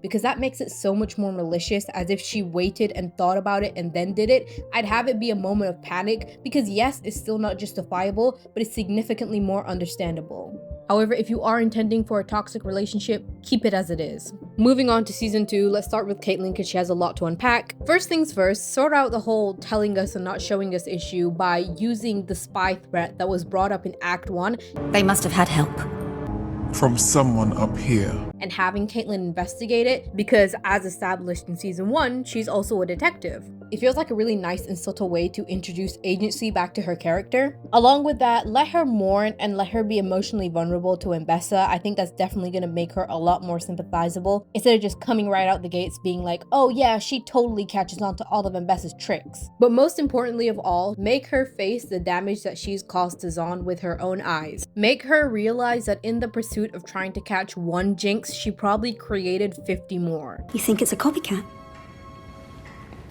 Because that makes it so much more malicious, as if she waited and thought about it and then did it. I'd have it be a moment of panic, because yes, it's still not justifiable, but it's significantly more understandable. However, if you are intending for a toxic relationship, keep it as it is. Moving on to season 2, let's start with CAITLYN because she has a lot to unpack. First things first, sort out the whole telling us and not showing us issue by using the spy threat that was brought up in Act 1. They must have had help. From someone up here. And having CAITLYN investigate it because, as established in season 1, she's also a detective. It feels like a really nice and subtle way to introduce agency back to her character. Along with that, let her mourn and let her be emotionally vulnerable to Mbessa. I think that's definitely going to make her a lot more sympathizable instead of just coming right out the gates being like, oh yeah, she totally catches on to all of Mbessa's tricks. But most importantly of all, make her face the damage that she's caused to Zahn with her own eyes. Make her realize that in the pursuit of trying to catch one Jinx, she probably created 50 more. You think it's a copycat?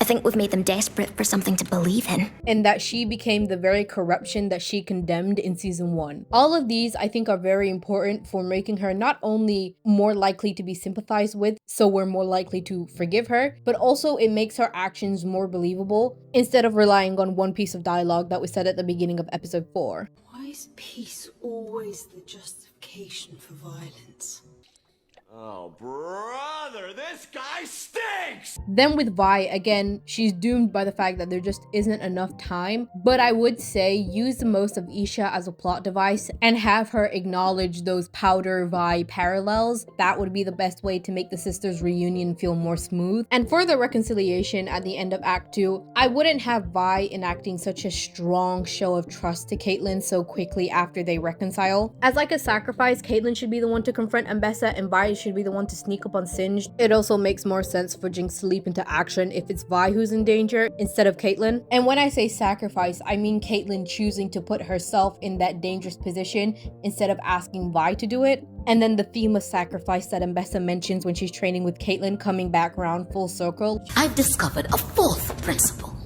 I think we've made them desperate for something to believe in. And that she became the very corruption that she condemned in season 1. All of these I think are very important for making her not only more likely to be sympathized with, so we're more likely to forgive her, but also it makes her actions more believable instead of relying on one piece of dialogue that was said at the beginning of episode 4. Why is peace always the justification for violence? Oh, brother, this guy stinks! Then with Vi, again, she's doomed by the fact that there just isn't enough time, but I would say use the most of Isha as a plot device and have her acknowledge those Powder Vi parallels. That would be the best way to make the sisters' reunion feel more smooth. And for the reconciliation at the end of Act 2, I wouldn't have Vi enacting such a strong show of trust to CAITLYN so quickly after they reconcile. As like a sacrifice, CAITLYN should be the one to confront Mbessa and Vi should be the one to sneak up on Singed. It also makes more sense for Jinx to leap into action if it's Vi who's in danger instead of CAITLYN. And when I say sacrifice, I mean CAITLYN choosing to put herself in that dangerous position instead of asking Vi to do it. And then the theme of sacrifice that Mbessa mentions when she's training with CAITLYN coming back around full circle. I've discovered a fourth principle.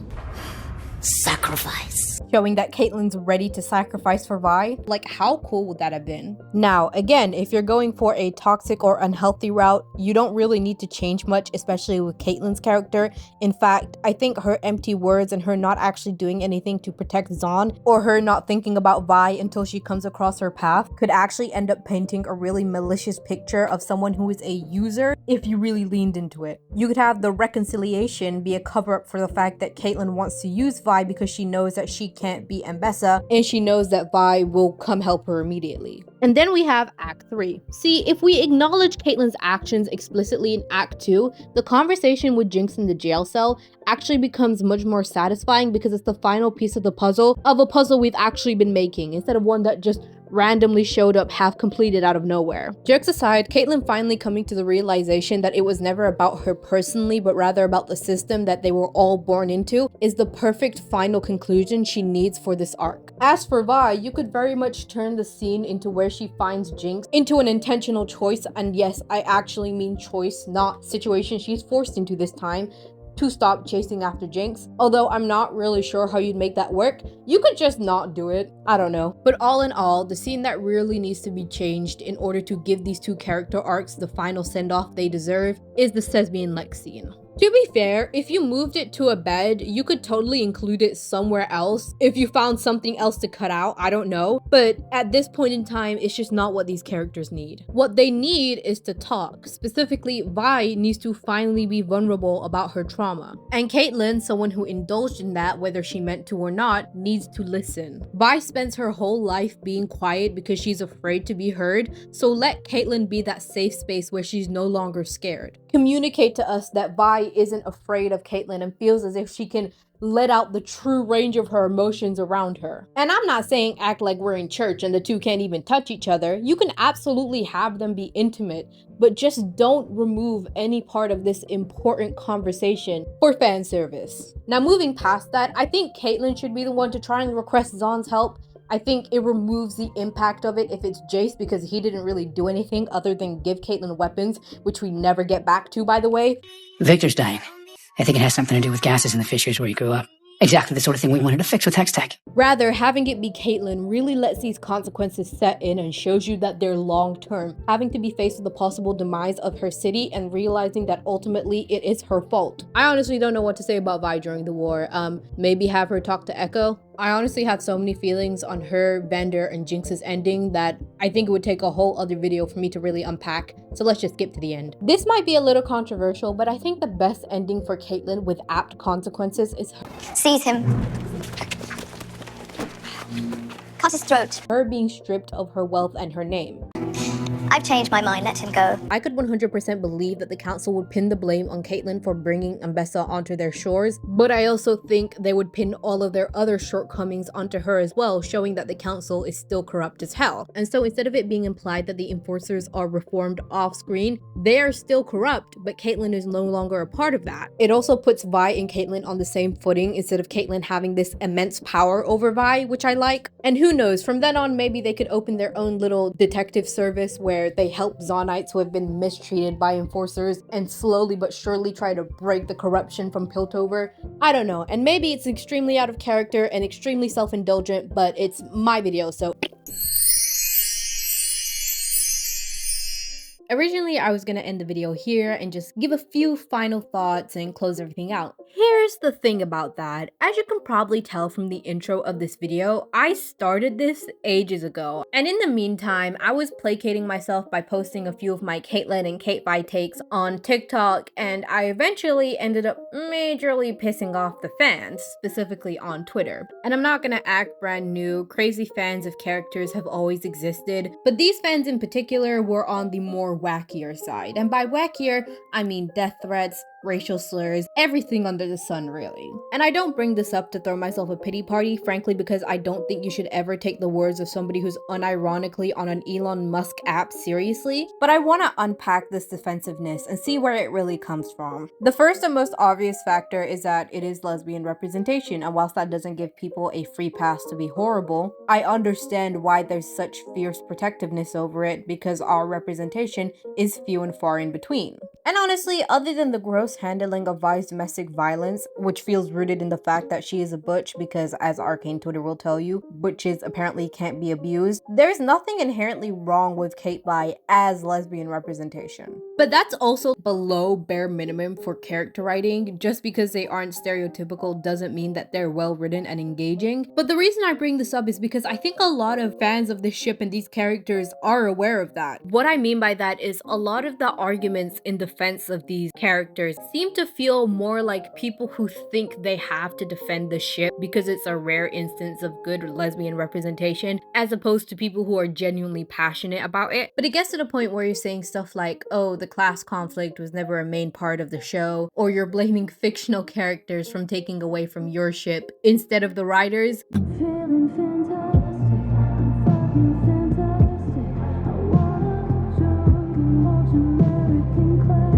Sacrifice. Showing that CAITLYN's ready to sacrifice for Vi. Like, how cool would that have been? Now, again, if you're going for a toxic or unhealthy route, you don't really need to change much, especially with CAITLYN's character. In fact, I think her empty words and her not actually doing anything to protect Zahn, or her not thinking about Vi until she comes across her path, could actually end up painting a really malicious picture of someone who is a user if you really leaned into it. You could have the reconciliation be a cover-up for the fact that CAITLYN wants to use Vi because she knows that she can't beat Mbessa, and she knows that Vi will come help her immediately. And then we have Act 3. See, if we acknowledge CAITLYN's actions explicitly in Act 2, the conversation with Jinx in the jail cell actually becomes much more satisfying because it's the final piece of the puzzle of a puzzle we've actually been making, instead of one that just randomly showed up half completed out of nowhere. Jokes aside, CAITLYN finally coming to the realization that it was never about her personally, but rather about the system that they were all born into, is the perfect final conclusion she needs for this arc. As for Vi, you could very much turn the scene into where she finds Jinx into an intentional choice, and yes, I actually mean choice, not situation she's forced into this time, to stop chasing after Jinx. Although I'm not really sure how you'd make that work. You could just not do it. I don't know. But all in all, the scene that really needs to be changed in order to give these two character arcs the final send-off they deserve is the Sesame and Lex scene. To be fair, if you moved it to a bed, you could totally include it somewhere else. If you found something else to cut out, I don't know. But at this point in time, it's just not what these characters need. What they need is to talk. Specifically, Vi needs to finally be vulnerable about her trauma. And CAITLYN, someone who indulged in that whether she meant to or not, needs to listen. Vi spends her whole life being quiet because she's afraid to be heard, so let CAITLYN be that safe space where she's no longer scared. Communicate to us that Vi isn't afraid of CAITLYN and feels as if she can let out the true range of her emotions around her. And I'm not saying act like we're in church and the two can't even touch each other. You can absolutely have them be intimate, but just don't remove any part of this important conversation for fan service. Now, moving past that, I think CAITLYN should be the one to try and request Zahn's help. I think it removes the impact of it if it's Jace, because he didn't really do anything other than give CAITLYN weapons, which we never get back to, by the way. Victor's dying. I think it has something to do with gases in the fissures where he grew up. Exactly the sort of thing we wanted to fix with Hextech. Rather, having it be CAITLYN really lets these consequences set in and shows you that they're long-term, having to be faced with the possible demise of her city and realizing that ultimately it is her fault. I honestly don't know what to say about Vi during the war. Maybe have her talk to Echo. I honestly have so many feelings on her, Bender, and Jinx's ending that I think it would take a whole other video for me to really unpack, so let's just skip to the end. This might be a little controversial, but I think the best ending for CAITLYN with apt consequences is Seize him. Cut his throat. her being stripped of her wealth and her name. I've changed my mind, let him go. I could 100% believe that the council would pin the blame on CAITLYN for bringing Ambessa onto their shores, but I also think they would pin all of their other shortcomings onto her as well, showing that the council is still corrupt as hell. And so instead of it being implied that the enforcers are reformed off screen, they are still corrupt, but CAITLYN is no longer a part of that. It also puts Vi and CAITLYN on the same footing instead of CAITLYN having this immense power over Vi, which I like. And who knows, from then on maybe they could open their own little detective service where they help Zonites who have been mistreated by enforcers and slowly but surely try to break the corruption from Piltover. I don't know, and maybe it's extremely out of character and extremely self-indulgent, but it's my video, so... Originally, I was gonna end the video here and just give a few final thoughts and close everything out. Here's the thing about that. As you can probably tell from the intro of this video, I started this ages ago. And in the meantime, I was placating myself by posting a few of my CAITLYN and CAITVI takes on TikTok, and I eventually ended up majorly pissing off the fans, specifically on Twitter. And I'm not gonna act brand new, crazy fans of characters have always existed, but these fans in particular were on the more wackier side. And by wackier, I mean death threats, racial slurs, everything under the sun really. And I don't bring this up to throw myself a pity party, frankly, because I don't think you should ever take the words of somebody who's unironically on an Elon Musk app seriously, but I want to unpack this defensiveness and see where it really comes from. The first and most obvious factor is that it is lesbian representation, and whilst that doesn't give people a free pass to be horrible, I understand why there's such fierce protectiveness over it, because our representation is few and far in between. And honestly, other than the gross handling of Vi's domestic violence, which feels rooted in the fact that she is a butch because, as Arcane Twitter will tell you, butches apparently can't be abused, there's nothing inherently wrong with CAITVI as lesbian representation. But that's also below bare minimum for character writing. Just because they aren't stereotypical doesn't mean that they're well written and engaging. But the reason I bring this up is because I think a lot of fans of this ship and these characters are aware of that. What I mean by that is a lot of the arguments in defense of these characters seem to feel more like people who think they have to defend the ship because it's a rare instance of good lesbian representation, as opposed to people who are genuinely passionate about it. But it gets to the point where you're saying stuff like, oh, the class conflict was never a main part of the show, or you're blaming fictional characters from taking away from your ship instead of the writers.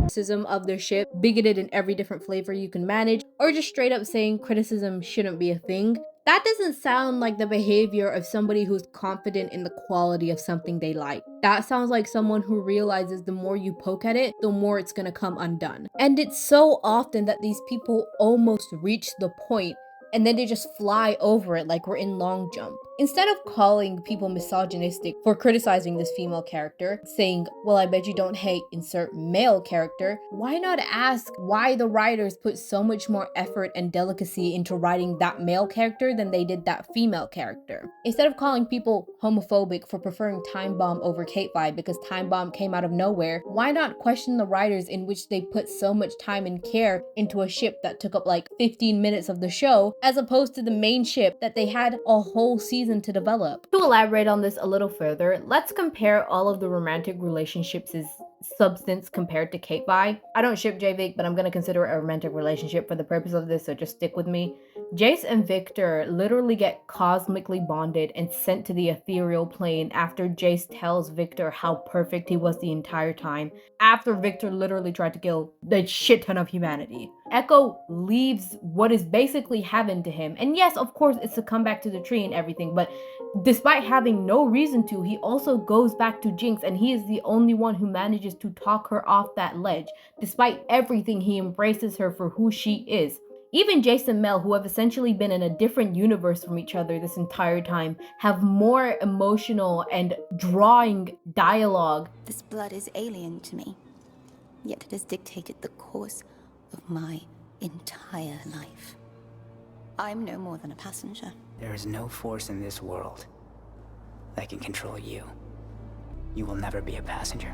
Criticism of their ship, bigoted in every different flavor you can manage, or just straight up saying criticism shouldn't be a thing. That doesn't sound like the behavior of somebody who's confident in the quality of something they like. That sounds like someone who realizes the more you poke at it, the more it's gonna come undone. And it's so often that these people almost reach the point and then they just fly over it like we're in long jump. Instead of calling people misogynistic for criticizing this female character, saying, well, I bet you don't hate insert male character, why not ask why the writers put so much more effort and delicacy into writing that male character than they did that female character? Instead of calling people homophobic for preferring Time Bomb over CAITVI because Time Bomb came out of nowhere, why not question the writers in which they put so much time and care into a ship that took up like 15 minutes of the show, as opposed to the main ship that they had a whole season to develop? To elaborate on this a little further, let's compare all of the romantic relationships' substance compared to CAITVI. I don't ship J-Vic, but I'm gonna consider it a romantic relationship for the purpose of this, so just stick with me. Jace and Victor literally get cosmically bonded and sent to the ethereal plane after Jace tells Victor how perfect he was the entire time, after Victor literally tried to kill a shit ton of humanity. Echo leaves what is basically heaven to him, and yes, of course, it's to come back to the tree and everything, but despite having no reason to, he also goes back to Jinx, and he is the only one who manages to talk her off that ledge. Despite everything, he embraces her for who she is. Even Jace and Mel, who have essentially been in a different universe from each other this entire time, have more emotional and drawing dialogue. This blood is alien to me, yet it has dictated the course of my entire life. I'm no more than a passenger. There is no force in this world that can control you. You will never be a passenger.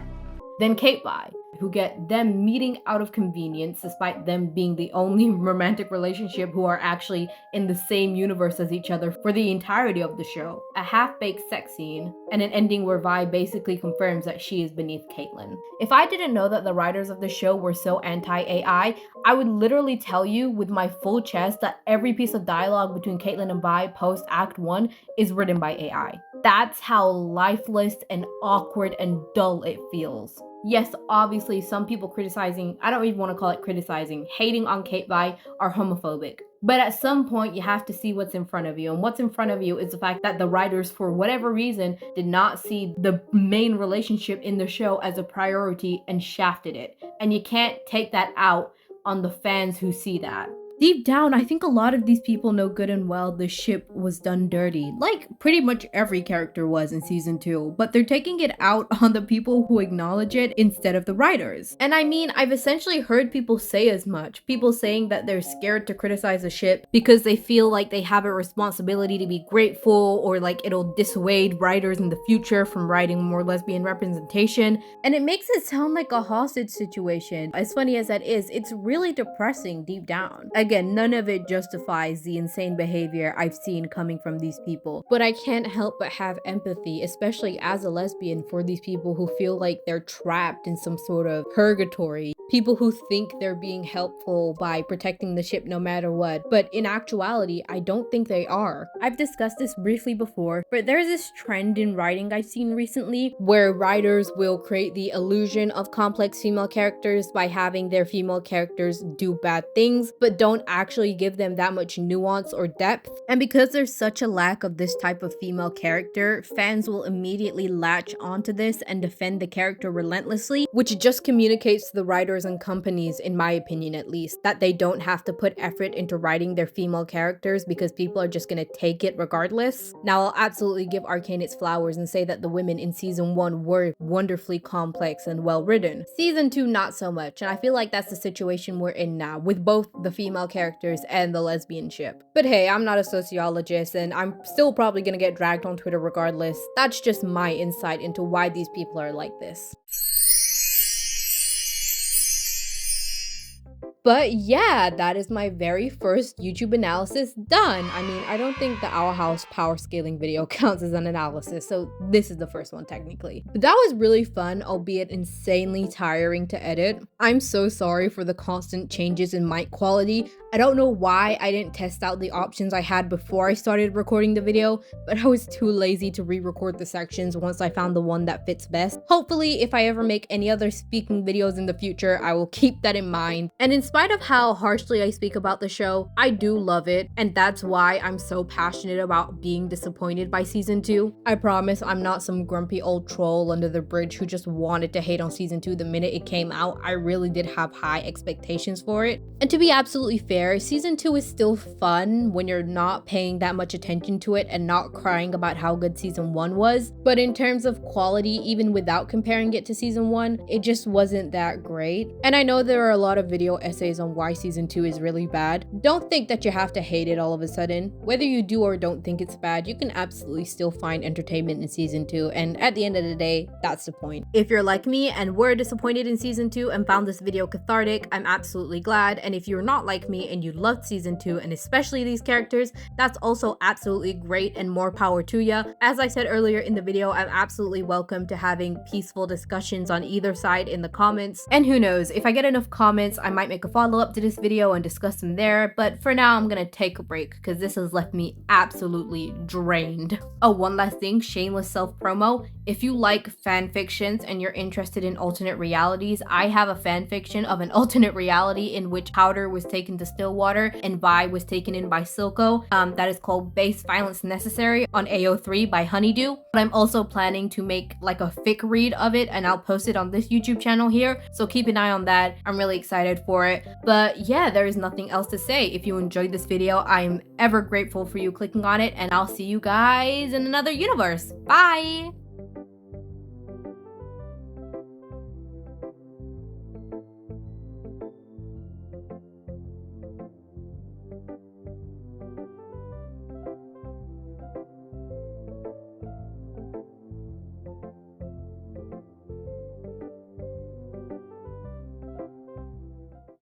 Then CAITVI, who get them meeting out of convenience despite them being the only romantic relationship who are actually in the same universe as each other for the entirety of the show. A half-baked sex scene, and an ending where Vi basically confirms that she is beneath CAITLYN. If I didn't know that the writers of the show were so anti-AI, I would literally tell you with my full chest that every piece of dialogue between CAITLYN and Vi post Act 1 is written by AI. That's how lifeless and awkward and dull it feels. Yes, obviously some people criticizing, I don't even want to call it criticizing, hating on CAITVI are homophobic. But at some point you have to see what's in front of you, and what's in front of you is the fact that the writers, for whatever reason, did not see the main relationship in the show as a priority and shafted it. And you can't take that out on the fans who see that. Deep down, I think a lot of these people know good and well the ship was done dirty, like pretty much every character was in season 2, but they're taking it out on the people who acknowledge it instead of the writers. And I mean, I've essentially heard people say as much, people saying that they're scared to criticize the ship because they feel like they have a responsibility to be grateful, or like it'll dissuade writers in the future from writing more lesbian representation. And it makes it sound like a hostage situation. As funny as that is, it's really depressing deep down. Again, none of it justifies the insane behavior I've seen coming from these people, but I can't help but have empathy, especially as a lesbian, for these people who feel like they're trapped in some sort of purgatory. People who think they're being helpful by protecting the ship no matter what, but in actuality, I don't think they are. I've discussed this briefly before, but there's this trend in writing I've seen recently where writers will create the illusion of complex female characters by having their female characters do bad things, but don't actually give them that much nuance or depth. And because there's such a lack of this type of female character, fans will immediately latch onto this and defend the character relentlessly, which just communicates to the writers and companies, in my opinion at least, that they don't have to put effort into writing their female characters because people are just gonna take it regardless. Now, I'll absolutely give Arcane its flowers and say that the women in season 1 were wonderfully complex and well written. Season 2, not so much, and I feel like that's the situation we're in now, with both the female characters and the lesbian ship. But hey, I'm not a sociologist and I'm still probably gonna get dragged on Twitter regardless. That's just my insight into why these people are like this. But yeah, that is my very first YouTube analysis done. I mean, I don't think the Owl House power scaling video counts as an analysis, so this is the first one technically. But that was really fun, albeit insanely tiring to edit. I'm so sorry for the constant changes in mic quality. I don't know why I didn't test out the options I had before I started recording the video, but I was too lazy to re-record the sections once I found the one that fits best. Hopefully, if I ever make any other speaking videos in the future, I will keep that in mind. And in spite of how harshly I speak about the show, I do love it, and that's why I'm so passionate about being disappointed by season 2. I promise I'm not some grumpy old troll under the bridge who just wanted to hate on season 2 the minute it came out. I really did have high expectations for it. And to be absolutely fair, season 2 is still fun when you're not paying that much attention to it and not crying about how good season 1 was. But in terms of quality, even without comparing it to season 1, it just wasn't that great. And I know there are a lot of video essays on why season 2 is really bad. Don't think that you have to hate it all of a sudden. Whether you do or don't think it's bad, you can absolutely still find entertainment in season 2, and at the end of the day, that's the point. If you're like me and were disappointed in season 2 and found this video cathartic, I'm absolutely glad. And if you're not like me and you loved season 2 and especially these characters, that's also absolutely great and more power to ya. As I said earlier in the video, I'm absolutely welcome to having peaceful discussions on either side in the comments. And who knows, if I get enough comments, I might make a follow-up to this video and discuss them there. But for now, I'm gonna take a break because this has left me absolutely drained. Oh, one last thing, shameless self-promo. If you like fan fictions and you're interested in alternate realities, I have a fan fiction of an alternate reality in which Powder was taken to Stillwater and Vi was taken in by Silco. That is called Base Violence Necessary on AO3 by Honeydew. But I'm also planning to make like a fic read of it, and I'll post it on this YouTube channel here, so keep an eye on that. I'm really excited for it. But yeah, there is nothing else to say. If you enjoyed this video, I'm ever grateful for you clicking on it, and I'll see you guys in another universe. Bye!